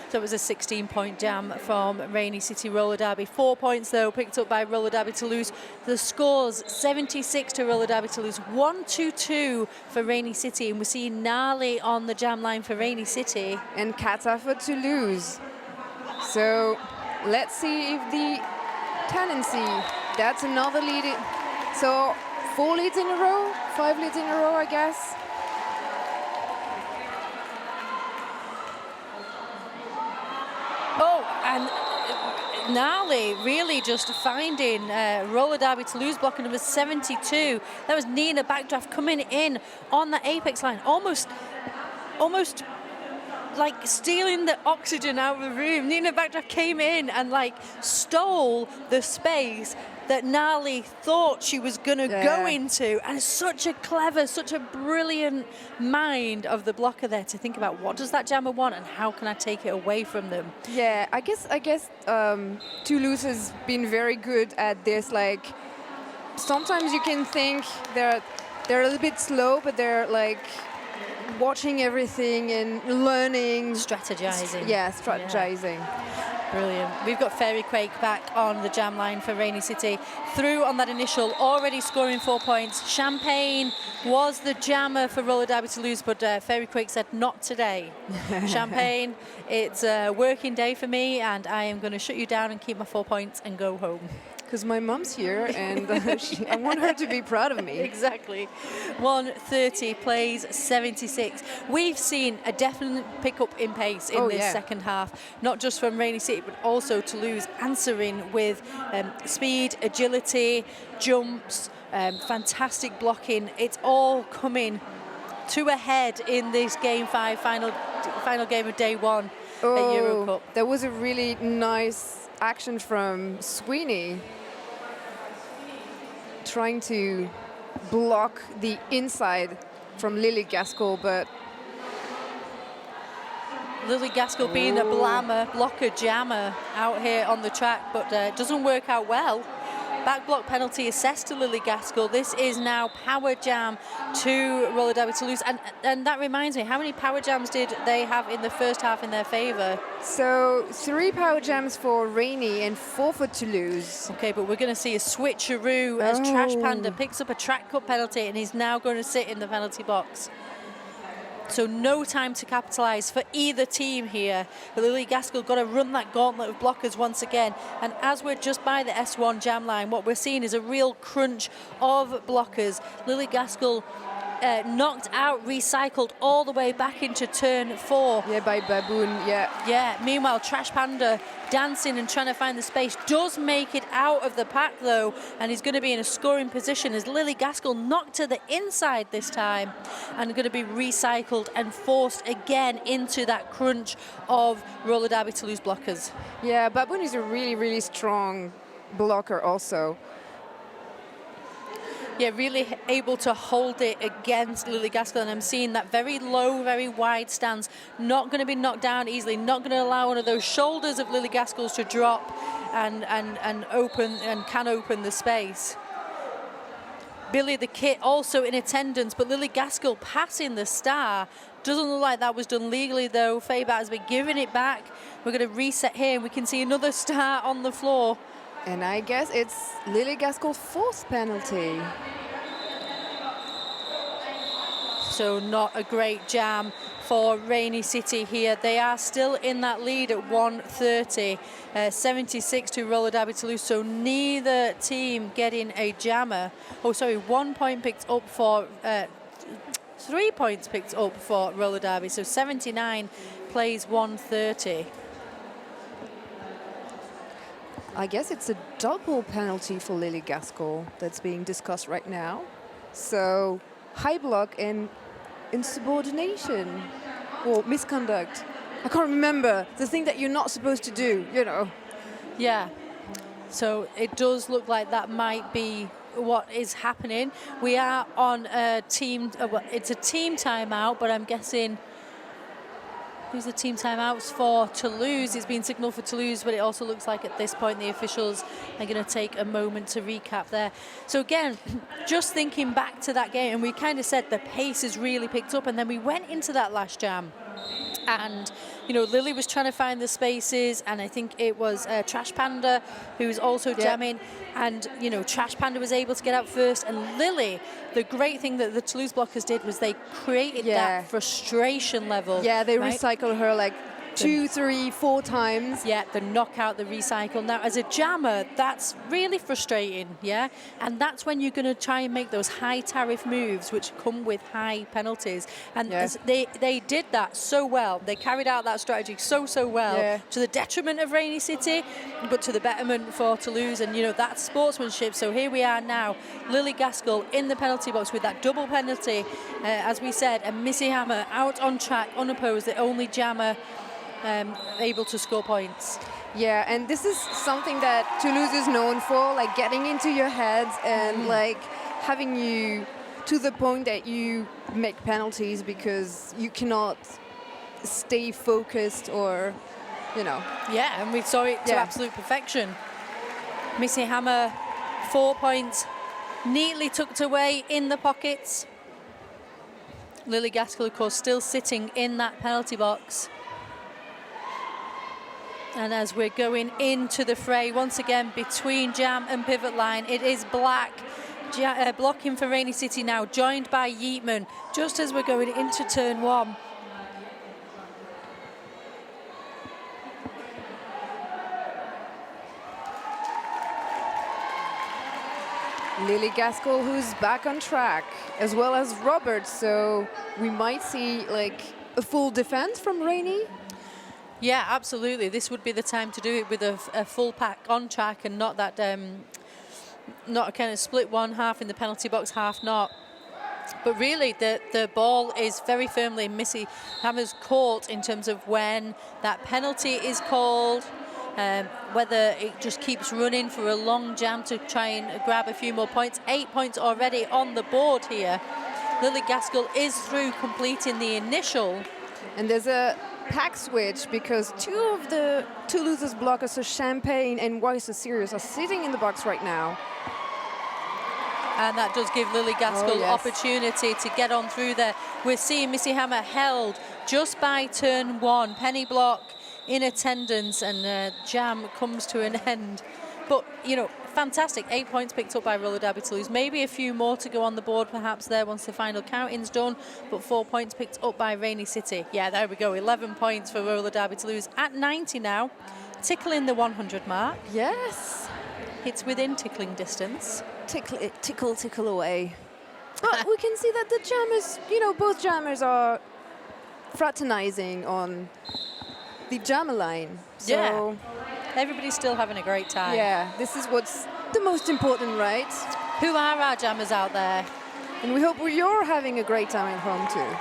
So it was a 16-point jam from Rainy City Roller Derby. 4 points, though, picked up by Roller Derby Toulouse. The scores, 76 to Roller Derby Toulouse, 1-2 for Rainy City. And we're seeing Gnarly on the jam line for Rainy City. And Kata for Toulouse. So let's see if the tendency, that's another lead. So 4 leads in a row, 5 leads in a row, I guess. Oh, and Gnarly really just finding Roller Derby Toulouse blocker number 72. That was Nina Backdraft coming in on the apex line, almost like stealing the oxygen out of the room. Nina Backdraft came in and like stole the space that Gnarly thought she was going to go into. And such a clever, such a brilliant mind of the blocker there to think about what does that jammer want and how can I take it away from them. Yeah, I guess Toulouse has been very good at this. Like, sometimes you can think they're a little bit slow, but they're like watching everything and learning. Strategizing. Yeah, strategizing. Yeah. Brilliant. We've got Fairy Quake back on the jam line for Rainy City. Through on that initial, already scoring 4 points. Champagne was the jammer for Roller Derby Toulouse, but Fairy Quake said not today. Champagne, it's a working day for me and I am going to shut you down and keep my 4 points and go home. Because my mom's here and I want her to be proud of me. Exactly. 130 plays 76. We've seen a definite pickup in pace in this second half, not just from Rainy City, but also Toulouse answering with speed, agility, jumps, fantastic blocking. It's all coming to a head in this Game 5, final game of day 1 at EuroCup. That was a really nice action from Sweeney, trying to block the inside from Lily Gaskell, but Lily Gaskell being a blammer, blocker, jammer out here on the track, but doesn't work out well. Back block penalty assessed to Lily Gaskell. This is now power jam to Roller Derby Toulouse. And that reminds me, how many power jams did they have in the first half in their favour? So 3 power jams for Rainy and 4 for Toulouse. Okay, but we're going to see a switcheroo as Trash Panda picks up a track cut penalty and he's now going to sit in the penalty box. So no time to capitalise for either team here. But Lily Gaskell got to run that gauntlet of blockers once again. And as we're just by the S1 jam line, what we're seeing is a real crunch of blockers. Lily Gaskell knocked out, recycled all the way back into turn 4. Yeah, by Baboon, Yeah, meanwhile, Trash Panda dancing and trying to find the space. Does make it out of the pack, though, and he's going to be in a scoring position as Lily Gaskell knocked to the inside this time and going to be recycled and forced again into that crunch of Roller Derby Toulouse blockers. Yeah, Baboon is a really, really strong blocker also. Yeah, really able to hold it against Lily Gaskell, and I'm seeing that very low, very wide stance, not going to be knocked down easily, not going to allow one of those shoulders of Lily Gaskell's to drop and open and can open the space. Billy the Kit also in attendance, but Lily Gaskell passing the star. Doesn't look like that was done legally though. Fabat has been giving it back. We're going to reset here and we can see another star on the floor. And I guess it's Lily Gaskell's fourth penalty. So not a great jam for Rainy City here. They are still in that lead at 1:30, 76 to roller derby Toulouse. So neither team getting a jammer. Oh, sorry, 1 point picked up for, 3 points picked up for roller derby. So 79 plays 1:30. I guess it's a double penalty for Lily Gaskell that's being discussed right now. So high block and insubordination or misconduct. I can't remember the thing that you're not supposed to do, you know. Yeah, so it does look like that might be what is happening. We are on a team, well, it's a team timeout, but I'm guessing who's the team timeouts for Toulouse. It's been signalled for Toulouse, but it also looks like at this point the officials are going to take a moment to recap there. So again, just thinking back to that game, and we kind of said the pace has really picked up, and then we went into that last jam. And, you know, Lily was trying to find the spaces, and I think it was Trash Panda who was also jamming. And, you know, Trash Panda was able to get out first. And Lily, the great thing that the Toulouse blockers did was they created that frustration level. Yeah, they right? recycled her like 2, 3, 4 times. Yeah, the knockout, the recycle. Now, as a jammer, that's really frustrating, yeah? And that's when you're going to try and make those high tariff moves, which come with high penalties. And they did that so well. They carried out that strategy so well, to the detriment of Rainy City, but to the betterment for Toulouse. And, you know, that's sportsmanship. So here we are now, Lily Gaskell in the penalty box with that double penalty. As we said, and Missy Hammer out on track, unopposed, the only jammer able to score points. Yeah, and this is something that Toulouse is known for, like getting into your heads and like having you to the point that you make penalties because you cannot stay focused or, you know. Yeah, and we saw it to absolute perfection. Missy Hammer, 4 points, neatly tucked away in the pockets. Lily Gaskell, of course, still sitting in that penalty box. And as we're going into the fray, once again, between jam and pivot line, it is Black blocking for Rainy City now, joined by Yeatman, just as we're going into turn 1. Lily Gaskell, who's back on track, as well as Robert, so we might see like a full defense from Rainy. Yeah, absolutely. This would be the time to do it with a full pack on track and not that, not a kind of split one, half in the penalty box, half not. But really, the ball is very firmly in Missy Hammer's court in terms of when that penalty is called, whether it just keeps running for a long jam to try and grab a few more points. 8 points already on the board here. Lily Gaskell is through completing the initial. And there's a pack switch because 2 of the Toulouse's blockers, so Champagne and Weiss Sirius, are sitting in the box right now. And that does give Lily Gaskell opportunity to get on through there. We're seeing Missy Hammer held just by turn 1. Penny block in attendance, and jam comes to an end. But, you know, fantastic. 8 points picked up by roller derby Toulouse. Maybe a few more to go on the board perhaps there once the final counting's done, but 4 points picked up by Rainy City. Yeah, there we go. 11 points for roller derby Toulouse at 90 now, tickling the 100 mark. Yes. It's within tickling distance. Tickle away. But we can see that the jammers, you know, both jammers are fraternizing on the jammer line. So everybody's still having a great time. yeah, this is what's the most important, right? Who are our jammers out there? And we hope you're having a great time at home too.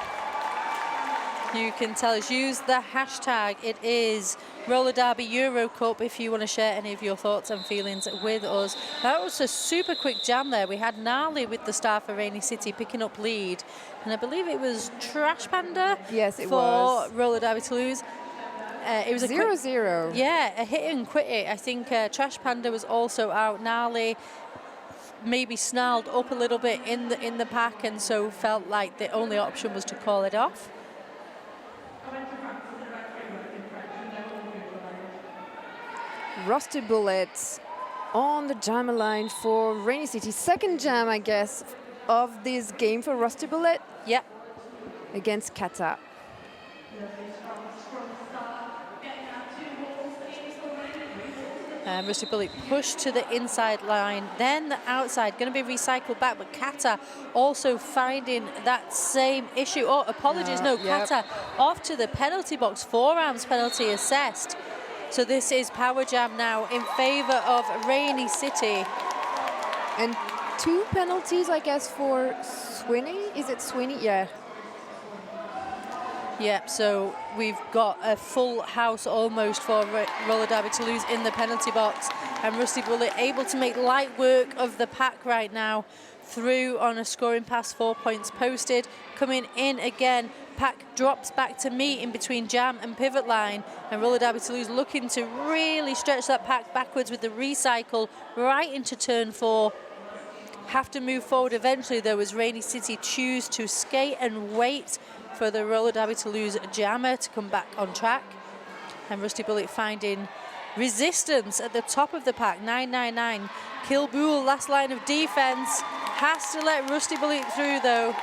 You can tell us, use the hashtag. It is Roller Derby EuroCup if you want to share any of your thoughts and feelings with us. That was a super quick jam there. We had Gnarly with the star for Rainy City picking up lead. And I believe it was Trash Panda for Roller Derby Toulouse. It was a 0-0. Yeah, a hit and quit it. I think Trash Panda was also out. Gnarly maybe snarled up a little bit in the pack, and so felt like the only option was to call it off. Rusty Bullets on the jammer line for Rainy City. Second jam, I guess, of this game for Rusty Bullet. Yep. Against Kata. Rusty Bullet pushed to the inside line, then the outside, going to be recycled back, but Kata also finding that same issue. Oh, apologies, no, yep. Kata off to the penalty box, 4 rounds penalty assessed. So this is power jam now in favor of Rainy City. And 2 penalties, I guess, for Sweeney. Is it Sweeney? Yeah. Yep, so we've got a full house almost for Roller Derby Toulouse in the penalty box, and Rusty Bullet able to make light work of the pack right now. Through on a scoring pass, 4 points posted. Coming in again, pack drops back to meet in between jam and pivot line, and Roller Derby Toulouse looking to really stretch that pack backwards with the recycle right into turn 4. Have to move forward eventually though, as Rainy City choose to skate and wait for the Roller Derby Toulouse jammer to come back on track. And Rusty Bullet finding resistance at the top of the pack, 999. Kilboul, last line of defense, has to let Rusty Bullet through though.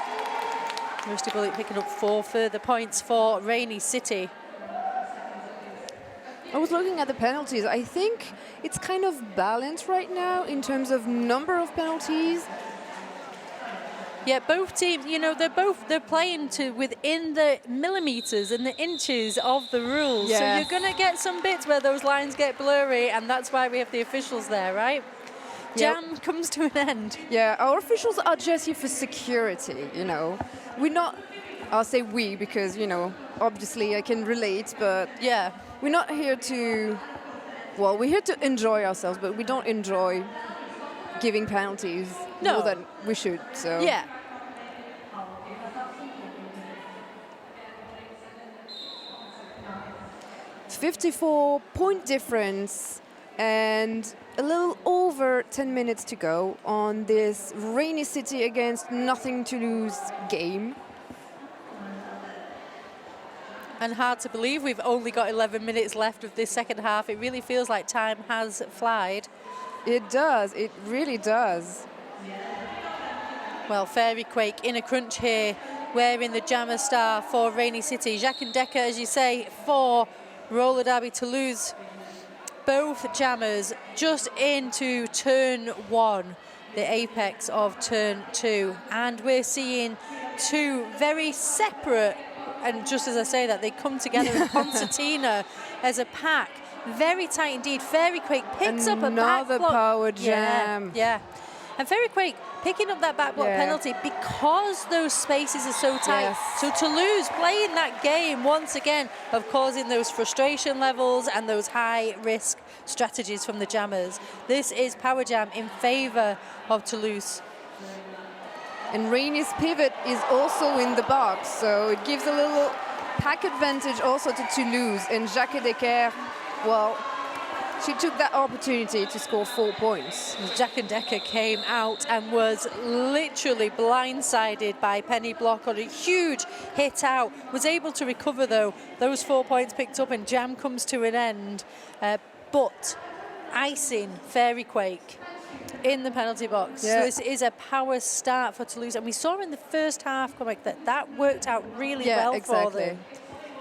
Rusty Bullet picking up 4 further points for Rainy City. I was looking at the penalties. I think it's kind of balanced right now in terms of number of penalties. Yeah, both teams, you know, they're playing to within the millimeters and the inches of the rules. Yes. So you're going to get some bits where those lines get blurry, and that's why we have the officials there, right? Yep. Jam comes to an end. Yeah, our officials are just here for security, you know. We're not, I'll say we because, you know, obviously I can relate, but Yeah. we're not here to, well, we're here to enjoy ourselves, but we don't enjoy giving penalties No. more than we should, so. Yeah. It's 54-point difference and a little over 10 minutes to go on this Rainy City against Nothing to Lose game. And hard to believe we've only got 11 minutes left of this second half. It really feels like time has flied. It does, it really does. Well, Fairy Quake in a crunch here, wearing the jammer star for Rainy City. Jacques and Decker, as you say, for Roller Derby Toulouse. Both jammers just into turn 1, the apex of turn 2. And we're seeing 2 very separate, and just as I say that, they come together in concertina as a pack. Very tight indeed. Fairy Quake picks up a back Another block. power jam. Yeah. And Fairy Quake picking up that back block penalty because those spaces are so tight. Yes. So Toulouse playing that game once again of causing those frustration levels and those high risk strategies from the jammers. This is power jam in favor of Toulouse. And Rainy's pivot is also in the box, so it gives a little pack advantage also to Toulouse. And Jacques Decker, well, she took that opportunity to score 4 points. Jack and Decker came out and was literally blindsided by Penny Block on a huge hit out. Was able to recover though. Those 4 points picked up and jam comes to an end. But icing Fairy Quake in the penalty box. Yeah. So this is a power start for Toulouse. And we saw in the first half that worked out really well for them.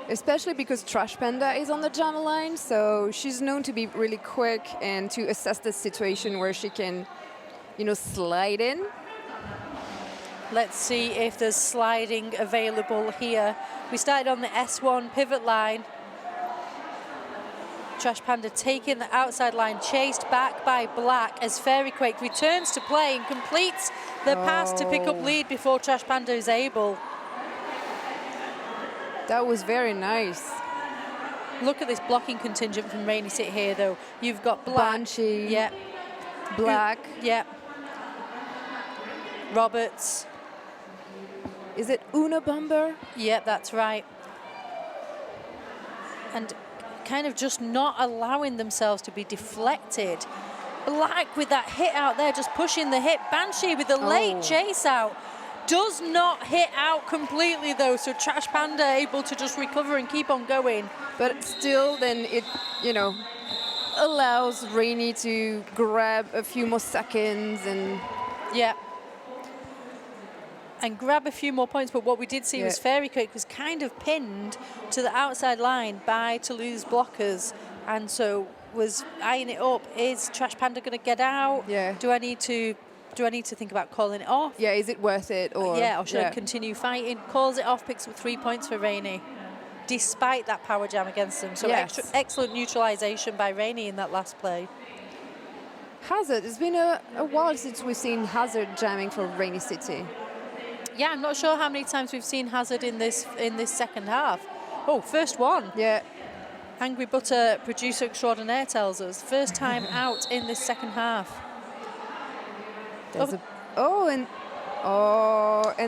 Especially because Trash Panda is on the jammer line, so she's known to be really quick and to assess the situation where she can, you know, slide in. Let's see if there's sliding available here. We started on the S1 pivot line. Trash Panda taking the outside line, chased back by Black as Fairy Quake returns to play and completes the pass to pick up lead before Trash Panda is able. That was very nice. Look at this blocking contingent from Rainy City here, though. You've got Black. Banshee. Yep. Black. Yep. Roberts. Is it Una Bomber? Yep, that's right. And kind of just not allowing themselves to be deflected Black with that hit out there, just pushing the hit. Banshee with the late chase out. Does not hit out completely though, so Trash Panda able to just recover and keep on going. But still, then it, you know, allows Rainy to grab a few more seconds and... Yeah. And grab a few more points, but what we did see was Fairy Quake was kind of pinned to the outside line by Toulouse blockers, and so was eyeing it up. Is Trash Panda going to get out? Yeah. Do I need to think about calling it off? Yeah, is it worth it? Or should I continue fighting? Calls it off, picks up 3 points for Rainy, despite that power jam against them. So excellent neutralization by Rainy in that last play. Hazard, it's been a while since we've seen Hazard jamming for Rainy City. Yeah, I'm not sure how many times we've seen Hazard in this second half. Oh, first one. Yeah. Angry Butter producer extraordinaire tells us first time out in this second half. And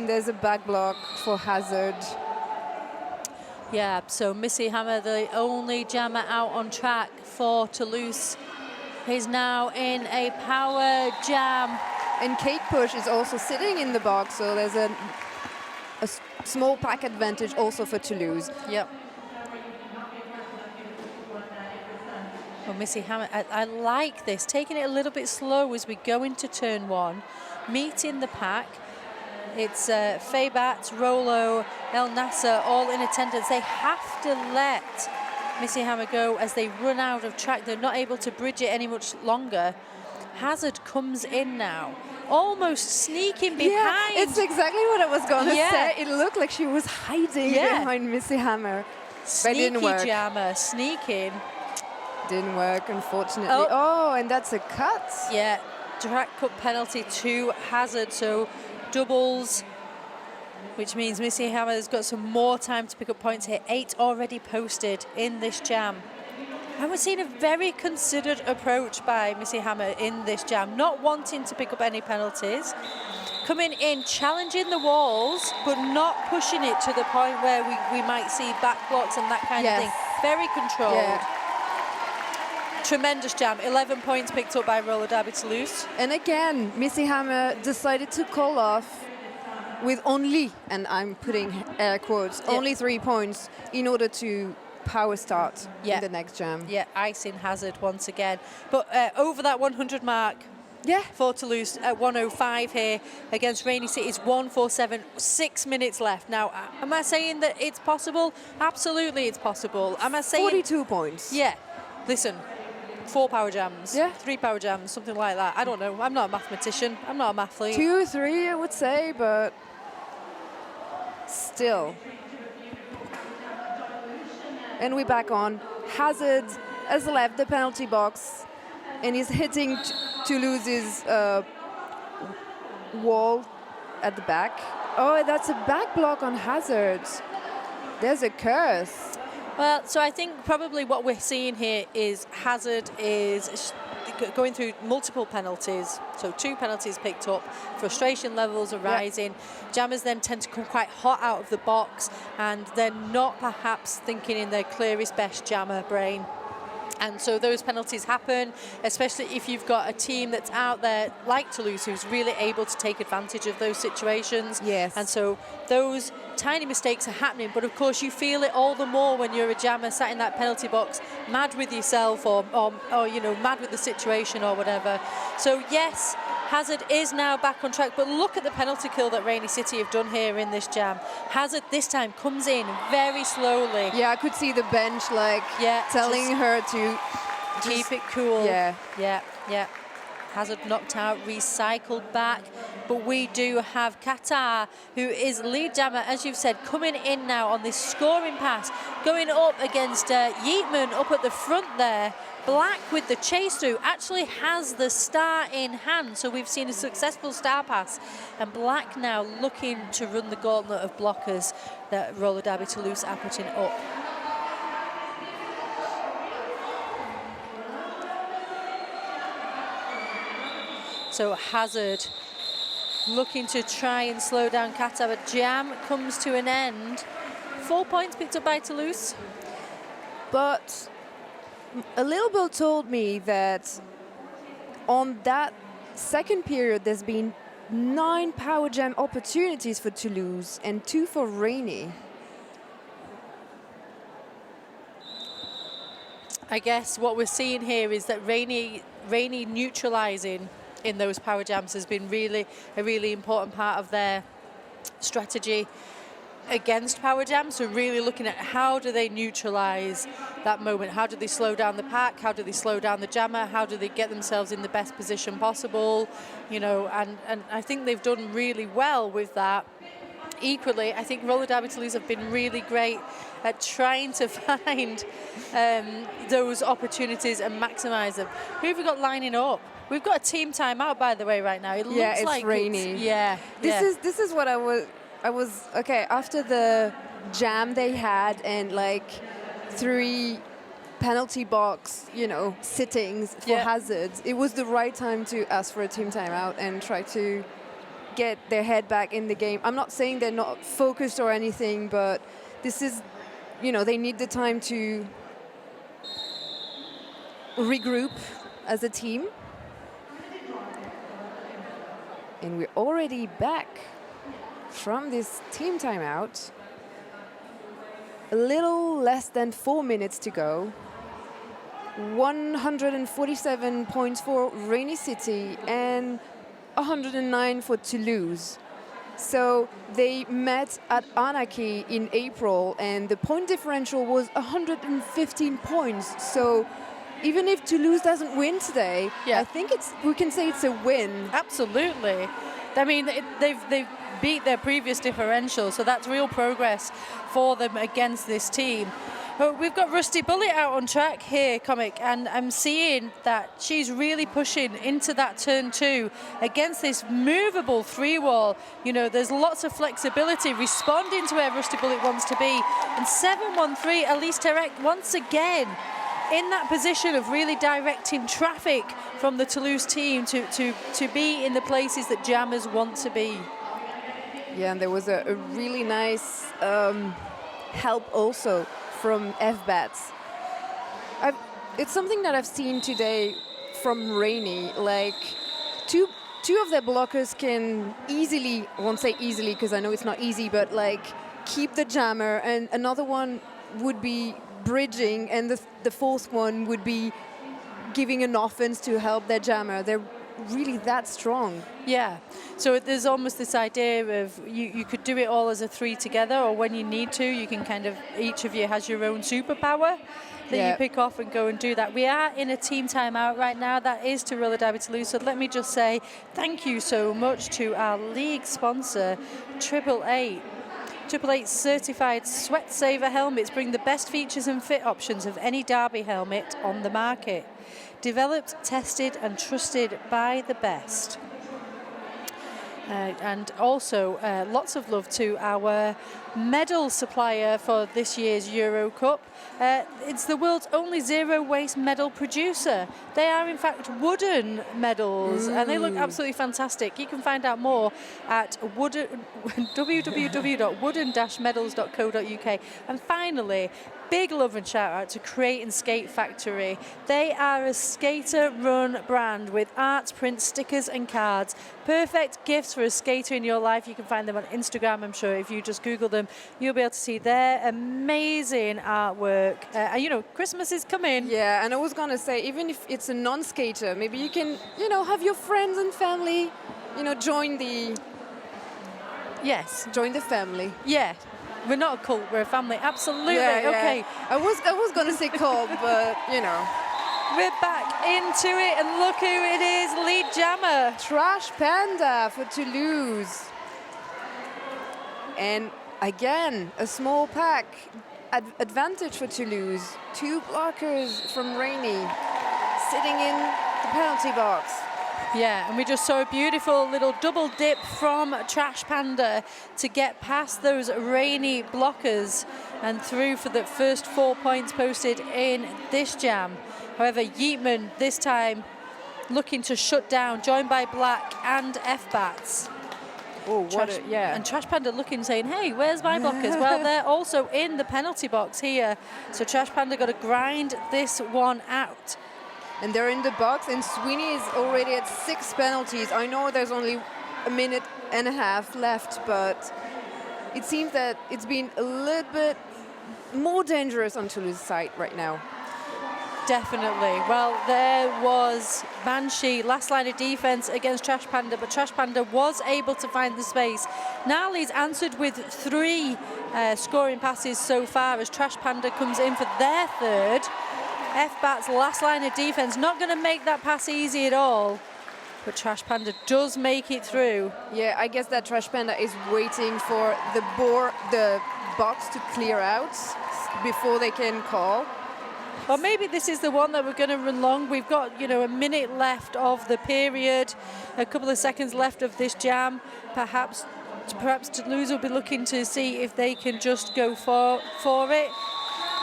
there's a back block for Hazard. Yeah, so Missy Hammer, the only jammer out on track for Toulouse, is now in a power jam. And Kate Push is also sitting in the box, so there's a small pack advantage also for Toulouse. Yep. Well, Missy Hammer, I like this, taking it a little bit slow as we go into turn one, meeting the pack. It's Faybat, Rolo, El Nasser, all in attendance. They have to let Missy Hammer go as they run out of track. They're not able to bridge it any much longer. Hazard comes in now, almost sneaking behind. Yeah, it's exactly what I was going to say. It looked like she was hiding behind Missy Hammer. Sneaky but it didn't work. jammer, sneaking. Didn't work, unfortunately. Oh, and that's a cut. Yeah, track cut penalty to Hazard, so doubles, which means Missy Hammer's got some more time to pick up points here. 8 already posted in this jam. And we're seeing a very considered approach by Missy Hammer in this jam, not wanting to pick up any penalties, coming in, challenging the walls, but not pushing it to the point where we might see back blocks and that kind of thing. Very controlled. Yeah. Tremendous jam. 11 points picked up by Roller Derby Toulouse. And again, Missy Hammer decided to call off with only, and I'm putting air quotes, only 3 points in order to power start in the next jam. Yeah, icing Hazard once again. But over that 100 mark for Toulouse at 105 here against Rainy City. It's 147, 6 minutes left. Now, am I saying that it's possible? Absolutely it's possible. Am I saying 42 points. Yeah. Listen, 4 power jams, 3 power jams, something like that. I don't know. I'm not a mathematician. I'm not a mathlete. 2 or 3, I would say, but still. And we're back on. Hazard has left the penalty box and is hitting Toulouse's wall at the back. Oh, that's a back block on Hazard. There's a curse. Well, so I think probably what we're seeing here is Hazard is going through multiple penalties. So 2 penalties picked up, frustration levels are rising. Jammers then tend to come quite hot out of the box and they're not perhaps thinking in their clearest, best jammer brain. And so those penalties happen, especially if you've got a team that's out there like Toulouse who's really able to take advantage of those situations. Yes. And so those tiny mistakes are happening, but of course you feel it all the more when you're a jammer sat in that penalty box, mad with yourself or you know, mad with the situation or whatever. So yes, Hazard is now back on track, but look at the penalty kill that Rainy City have done here in this jam. Hazard this time comes in very slowly. Yeah, I could see the bench telling her to keep it cool. Yeah. Hazard knocked out, recycled back, but we do have Qatar, who is lead jammer, as you've said, coming in now on this scoring pass, going up against Yeatman up at the front there. Black with the chase through actually has the star in hand, so we've seen a successful star pass, and Black now looking to run the gauntlet of blockers that Roller Derby Toulouse are putting up. So Hazard looking to try and slow down Qatar, but jam comes to an end. 4 points picked up by Toulouse. But a little bit told me that on that second period, there's been 9 power jam opportunities for Toulouse and 2 for Rainy. I guess what we're seeing here is that Rainy neutralising in those power jams has been a really important part of their strategy against power jams. So really looking at how do they neutralise that moment, how do they slow down the pack, how do they slow down the jammer, how do they get themselves in the best position possible, you know, and I think they've done really well with that. Equally, I think Roller Derby Toulouse have been really great at trying to find those opportunities and maximise them. Who have we got lining up? We've got a team timeout, by the way, right now. It looks it's like Rainy. This is what I was okay after the jam they had and like 3 penalty box, you know, sittings for hazards. It was the right time to ask for a team timeout and try to get their head back in the game. I'm not saying they're not focused or anything, but this is, you know, they need the time to regroup as a team. And we're already back from this team timeout. A little less than 4 minutes to go. 147 points for Rainy City and 109 for Toulouse. So they met at Anarchy in April and the point differential was 115 points. So even if Toulouse doesn't win today, I think we can say it's a win. Absolutely. I mean, they've beat their previous differential, so that's real progress for them against this team. But we've got Rusty Bullet out on track here, Comic, and I'm seeing that she's really pushing into that turn 2 against this movable 3-wall. You know, there's lots of flexibility responding to where Rusty Bullet wants to be. And 7-1-3, Elise Terek once again in that position of really directing traffic from the Toulouse team to be in the places that jammers want to be. Yeah, and there was a really nice help also from FBATs. It's something that I've seen today from Rainy. Like two of their blockers can easily, I won't say easily because I know it's not easy, but like keep the jammer, and another one would be bridging, and the fourth one would be giving an offense to help their jammer. They're really that strong. Yeah, so there's almost this idea of you could do it all as a 3 together, or when you need to, you can kind of, each of you has your own superpower that you pick off and go and do that. We are in a team timeout right now. That is to Roller Derby Toulouse. So let me just say thank you so much to our league sponsor, 888. 888 certified sweat saver helmets bring the best features and fit options of any derby helmet on the market. Developed, tested and trusted by the best. And also lots of love to our medal supplier for this year's EuroCup. It's the world's only zero waste medal producer. They are in fact wooden medals and they look absolutely fantastic. You can find out more at www.wooden-medals.co.uk. And finally, big love and shout out to Create and Skate Factory. They are a skater run brand with art, prints, stickers and cards. Perfect gifts for a skater in your life. You can find them on Instagram, I'm sure. If you just Google them, you'll be able to see their amazing artwork. You know, Christmas is coming. Yeah, and I was going to say, even if it's a non-skater, maybe you can, you know, have your friends and family, you know, join the family. Yeah. We're not a cult, we're a family. Absolutely. Yeah. Okay. I was going to say cult, but, you know. We're back into it, and look who it is, lead jammer. Trash Panda for Toulouse. And again, a small pack advantage for Toulouse. 2 blockers from Rainy sitting in the penalty box. Yeah, and we just saw a beautiful little double dip from Trash Panda to get past those Rainy blockers and through for the first 4 points posted in this jam. However, Yeatman this time looking to shut down, joined by Black and FBATs. Oh, And Trash Panda looking, saying, hey, where's my blockers? Well, they're also in the penalty box here. So Trash Panda got to grind this one out. and they're in the box, and Sweeney is already at 6 penalties. I know there's only a minute and a half left, but it seems that it's been a little bit more dangerous on Toulouse's side right now. Definitely. Well, there was Banshee, last line of defense against Trash Panda, but Trash Panda was able to find the space. Nali's answered with 3 scoring passes so far as Trash Panda comes in for their third. F-Bat's last line of defense, not going to make that pass easy at all, but Trash Panda does make it through. Yeah, I guess that Trash Panda is waiting for the box to clear out before they can call. Well, maybe this is the one that we're going to run long. We've got, you know, a minute left of the period, a couple of seconds left of this jam. Perhaps Toulouse will be looking to see if they can just go for it.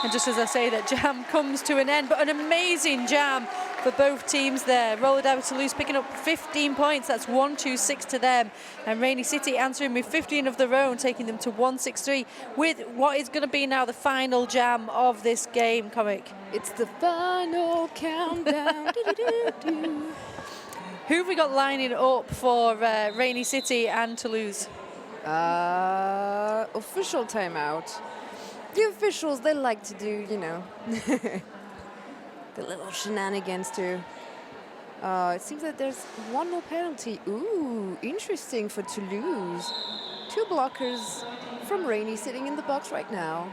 And just as I say, that jam comes to an end, but an amazing jam for both teams there. Roller Derby Toulouse picking up 15 points. That's 126 to them. And Rainy City answering with 15 of their own, taking them to 163 with what is going to be now the final jam of this game, Comic. It's the final countdown. Who have we got lining up for Rainy City and Toulouse? Official timeout. The officials, they like to do, you know, the little shenanigans too. It seems that there's one more penalty. Ooh, interesting for Toulouse. 2 blockers from Rainy sitting in the box right now.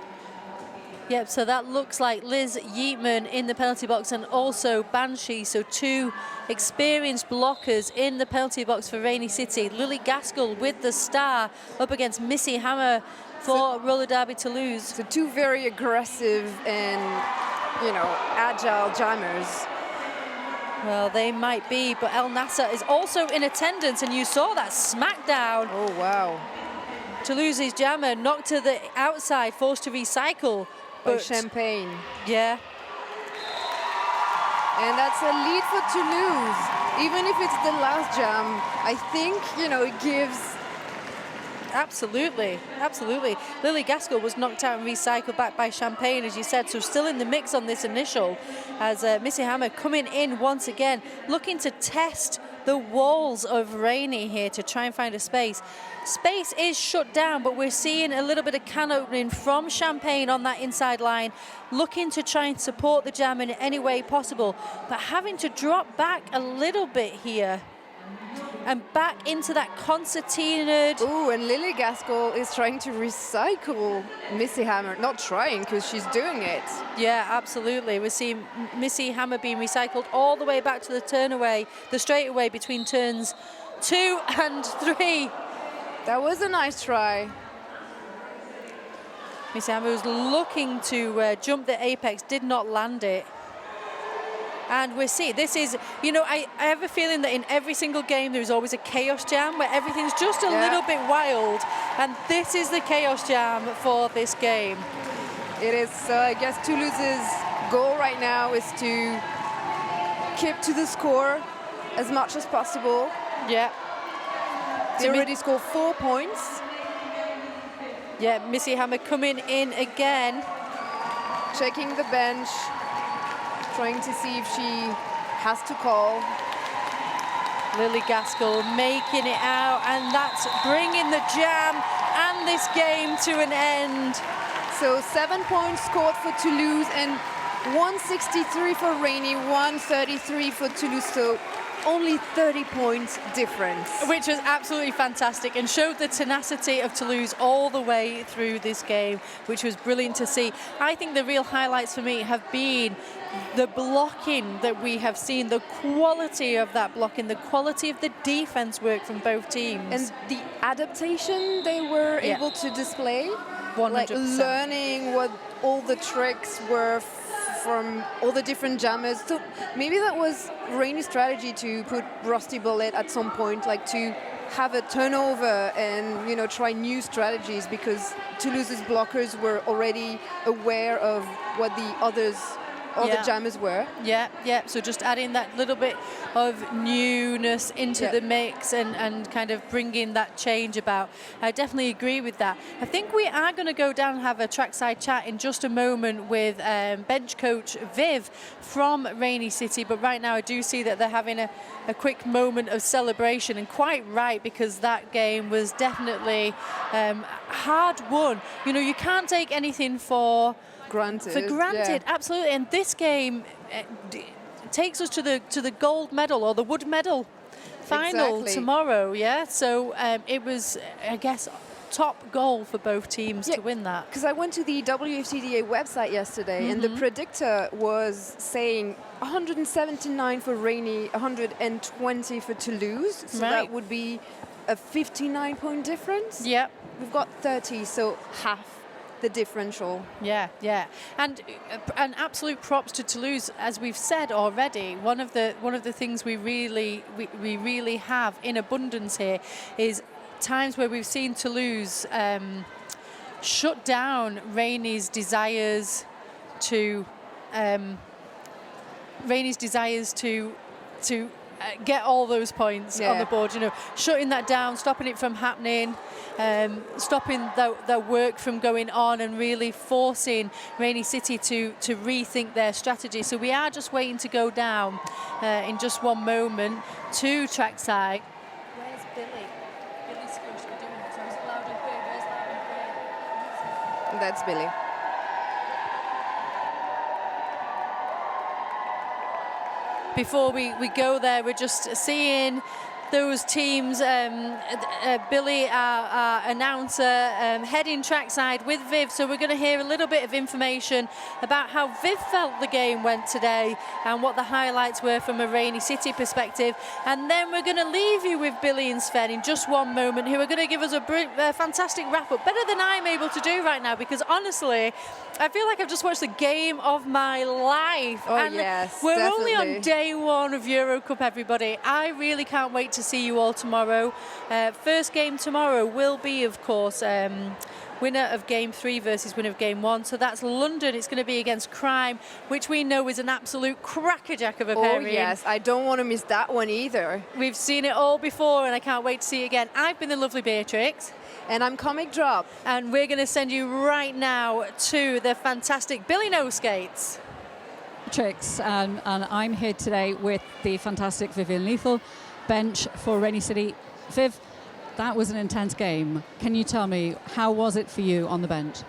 Yep, so that looks like Liz Yeatman in the penalty box and also Banshee. So 2 experienced blockers in the penalty box for Rainy City. Lily Gaskell with the star up against Missy Hammer for Roller Derby Toulouse. So 2 very aggressive and, you know, agile jammers. Well, they might be, but El Nasser is also in attendance, and you saw that smackdown. Oh, wow. Toulouse's jammer knocked to the outside, forced to recycle. By Champagne. Yeah. And that's a lead for Toulouse. Even if it's the last jam, I think, you know, it gives... Absolutely, absolutely. Lily Gaskell was knocked out and recycled back by Champagne, as you said, so still in the mix on this initial, as Missy Hammer coming in once again, looking to test the walls of Rainy here to try and find a space. Space is shut down, but we're seeing a little bit of can opening from Champagne on that inside line, looking to try and support the jam in any way possible, but having to drop back a little bit here. And back into that concertina. Ooh, and Lily Gaskell is trying to recycle Missy Hammer. Not trying, because she's doing it. Yeah, absolutely. We're seeing Missy Hammer being recycled all the way back to the turnaway, the straightaway between turns 2 and 3. That was a nice try. Missy Hammer was looking to jump the apex, did not land it. And we see this is, you know, I have a feeling that in every single game there's always a chaos jam where everything's just a little bit wild. And this is the chaos jam for this game. It is, I guess Toulouse's goal right now is to keep to the score as much as possible. Yeah. They already scored 4 points. Yeah, Missy Hammer coming in again. Checking the bench. Trying to see if she has to call. Lily Gaskell making it out, and that's bringing the jam and this game to an end. So 7 points scored for Toulouse and 163 for Rainy, 133 for Toulouse. So only 30 points difference. Which was absolutely fantastic and showed the tenacity of Toulouse all the way through this game, which was brilliant to see. I think the real highlights for me have been the blocking that we have seen, the quality of that blocking, the quality of the defense work from both teams. And the adaptation they were able to display. 100%. Like learning what all the tricks were from all the different jammers. So maybe that was Rainy's strategy to put Rusty Bullet at some point, like to have a turnover and, you know, try new strategies, because Toulouse's blockers were already aware of what the others All Yeah. the jammers were. Yeah. So just adding that little bit of newness into Yeah. the mix and kind of bringing that change about. I definitely agree with that. I think we are going to go down and have a trackside chat in just a moment with bench coach Viv from Rainy City. But right now I do see that they're having a quick moment of celebration, and quite right, because that game was definitely hard won. You know, you can't take anything for granted, Yeah. absolutely. And this game takes us to the gold medal or the wood medal final Exactly. tomorrow. Yeah, so it was, I guess, top goal for both teams to win that. Because I went to the WFTDA website yesterday, and the predictor was saying 179 for Rainy, 120 for Toulouse. So Right. that would be a 59-point difference. Yep. We've got 30, so half the differential. Yeah. And absolute props to Toulouse, as we've said already. One of the things we really have in abundance here is times where we've seen Toulouse shut down Rainy's desires to get all those points on the board, you know, shutting that down, stopping it from happening, stopping their work from going on, and really forcing Rainy City to rethink their strategy. So we are just waiting to go down in just one moment to trackside. Where's Billy? Billy's supposed to be doing it, so it's loud and clear. Where's loud and clear? That's Billy. Before we go there, we're just seeing those teams, Billy, our announcer, heading trackside with Viv. So we're going to hear a little bit of information about how Viv felt the game went today and what the highlights were from a Rainy City perspective. And then we're going to leave you with Billy and Sven in just one moment, who are going to give us a fantastic wrap-up, better than I'm able to do right now, because honestly, I feel like I've just watched the game of my life. Oh, and yes, we're only on definitely. day one of EuroCup, everybody. I really can't wait to see you all tomorrow. First game tomorrow will be, of course, winner of Game 3 versus winner of Game 1. So that's London. It's going to be against Crime, which we know is an absolute crackerjack of a Oh, pairing. yes. I don't want to miss that one either. We've seen it all before, and I can't wait to see it again. I've been the lovely Beatrix. And I'm Comic Drop. And we're going to send you right now to the fantastic Billy No Skates. Tricks, and I'm here today with the fantastic Vivian Lethal, bench for Rainy City. Viv, that was an intense game. Can you tell me, how was it for you on the bench?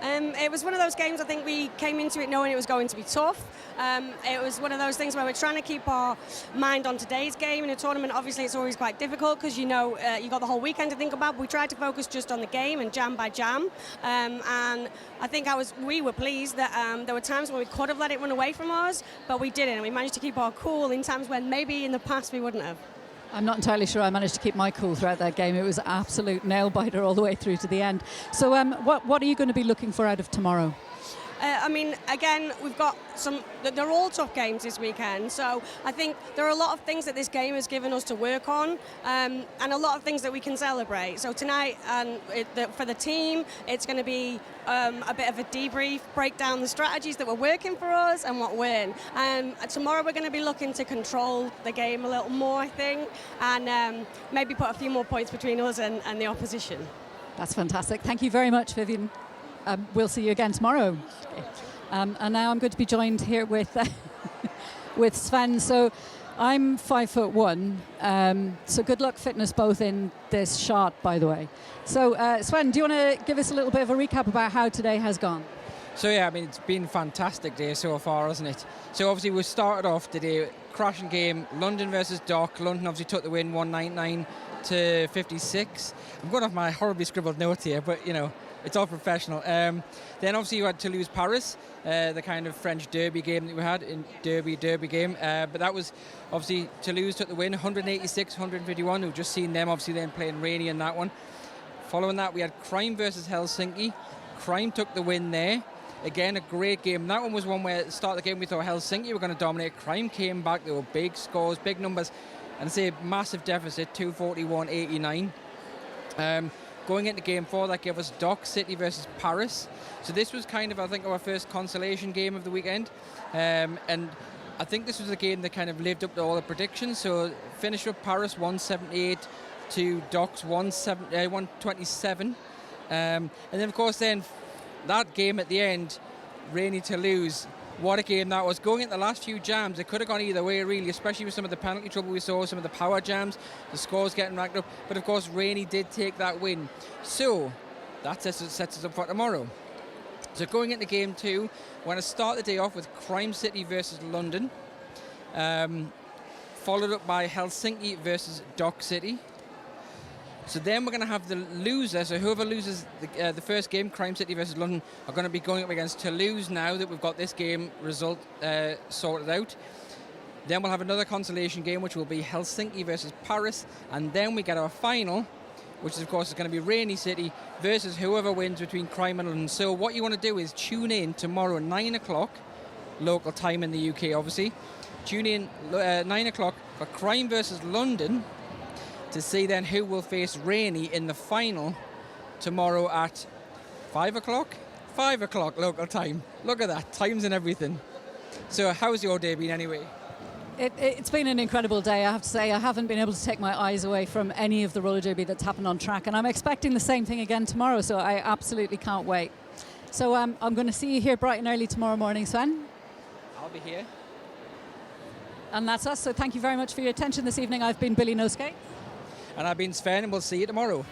It was one of those games, I think we came into it knowing it was going to be tough. It was one of those things where we're trying to keep our mind on today's game. In a tournament, obviously, it's always quite difficult because you know you got the whole weekend to think about. We tried to focus just on the game and jam by jam. And I think we were pleased that there were times when we could have let it run away from us, but we didn't. And we managed to keep our cool in times when maybe in the past we wouldn't have. I'm not entirely sure I managed to keep my cool throughout that game. It was an absolute nail-biter all the way through to the end. So what are you going to be looking for out of tomorrow? I mean, again, we've got they're all tough games this weekend, so I think there are a lot of things that this game has given us to work on, and a lot of things that we can celebrate. So tonight, for the team, it's going to be a bit of a debrief, break down the strategies that were working for us and what weren't. Tomorrow we're going to be looking to control the game a little more, I think, and maybe put a few more points between us and the opposition. That's fantastic. Thank you very much, Vivian. We'll see you again tomorrow. And now I'm going to be joined here with with Sven. So I'm 5'1". So good luck, fitness, both in this shot, by the way. So Sven, do you want to give us a little bit of a recap about how today has gone? So yeah, I mean, it's been a fantastic day so far, hasn't it? So obviously we started off today, crashing game, London versus Dock. London obviously took the win, 199 to 56. I'm going off my horribly scribbled note here, but you know, it's all professional. Then obviously you had Toulouse Paris, the kind of French derby game that we had, in derby game. But that was obviously Toulouse took the win, 186-151. We've just seen them obviously then playing Rainy in that one. Following that, we had Crime versus Helsinki. Crime took the win there. Again, a great game. That one was one where at the start of the game we thought Helsinki were going to dominate. Crime came back. There were big scores, big numbers, and say massive deficit, 241-89. going into game 4, that gave us Dock City versus Paris. So this was kind of, I think, our first consolation game of the weekend. And I think this was a game that kind of lived up to all the predictions. So finished with Paris 178 to Docks 127. And then, of course, that game at the end, Rainy Toulouse. What a game that was. Going into the last few jams, it could have gone either way, really, especially with some of the penalty trouble we saw, some of the power jams, the scores getting racked up. But, of course, Rainy did take that win. So that sets us up for tomorrow. So going into game 2, we're going to start the day off with Crime City versus London, followed up by Helsinki versus Dock City. So then we're going to have the loser, so whoever loses the first game, Crime City versus London, are going to be going up against Toulouse now that we've got this game result sorted out. Then we'll have another consolation game, which will be Helsinki versus Paris, and then we get our final, which is, of course, is going to be Rainy City versus whoever wins between Crime and London. So what you want to do is tune in tomorrow at 9 o'clock, local time in the UK, obviously. Tune in 9 o'clock for Crime versus London, to see then who will face Rainy in the final tomorrow at 5 o'clock? 5 o'clock local time. Look at that, times and everything. So how's your day been anyway? It's been an incredible day, I have to say. I haven't been able to take my eyes away from any of the roller derby that's happened on track, and I'm expecting the same thing again tomorrow, so I absolutely can't wait. So I'm going to see you here bright and early tomorrow morning, Sven. I'll be here. And that's us, so thank you very much for your attention this evening. I've been Billy No Skate. And I've been Sven, and we'll see you tomorrow.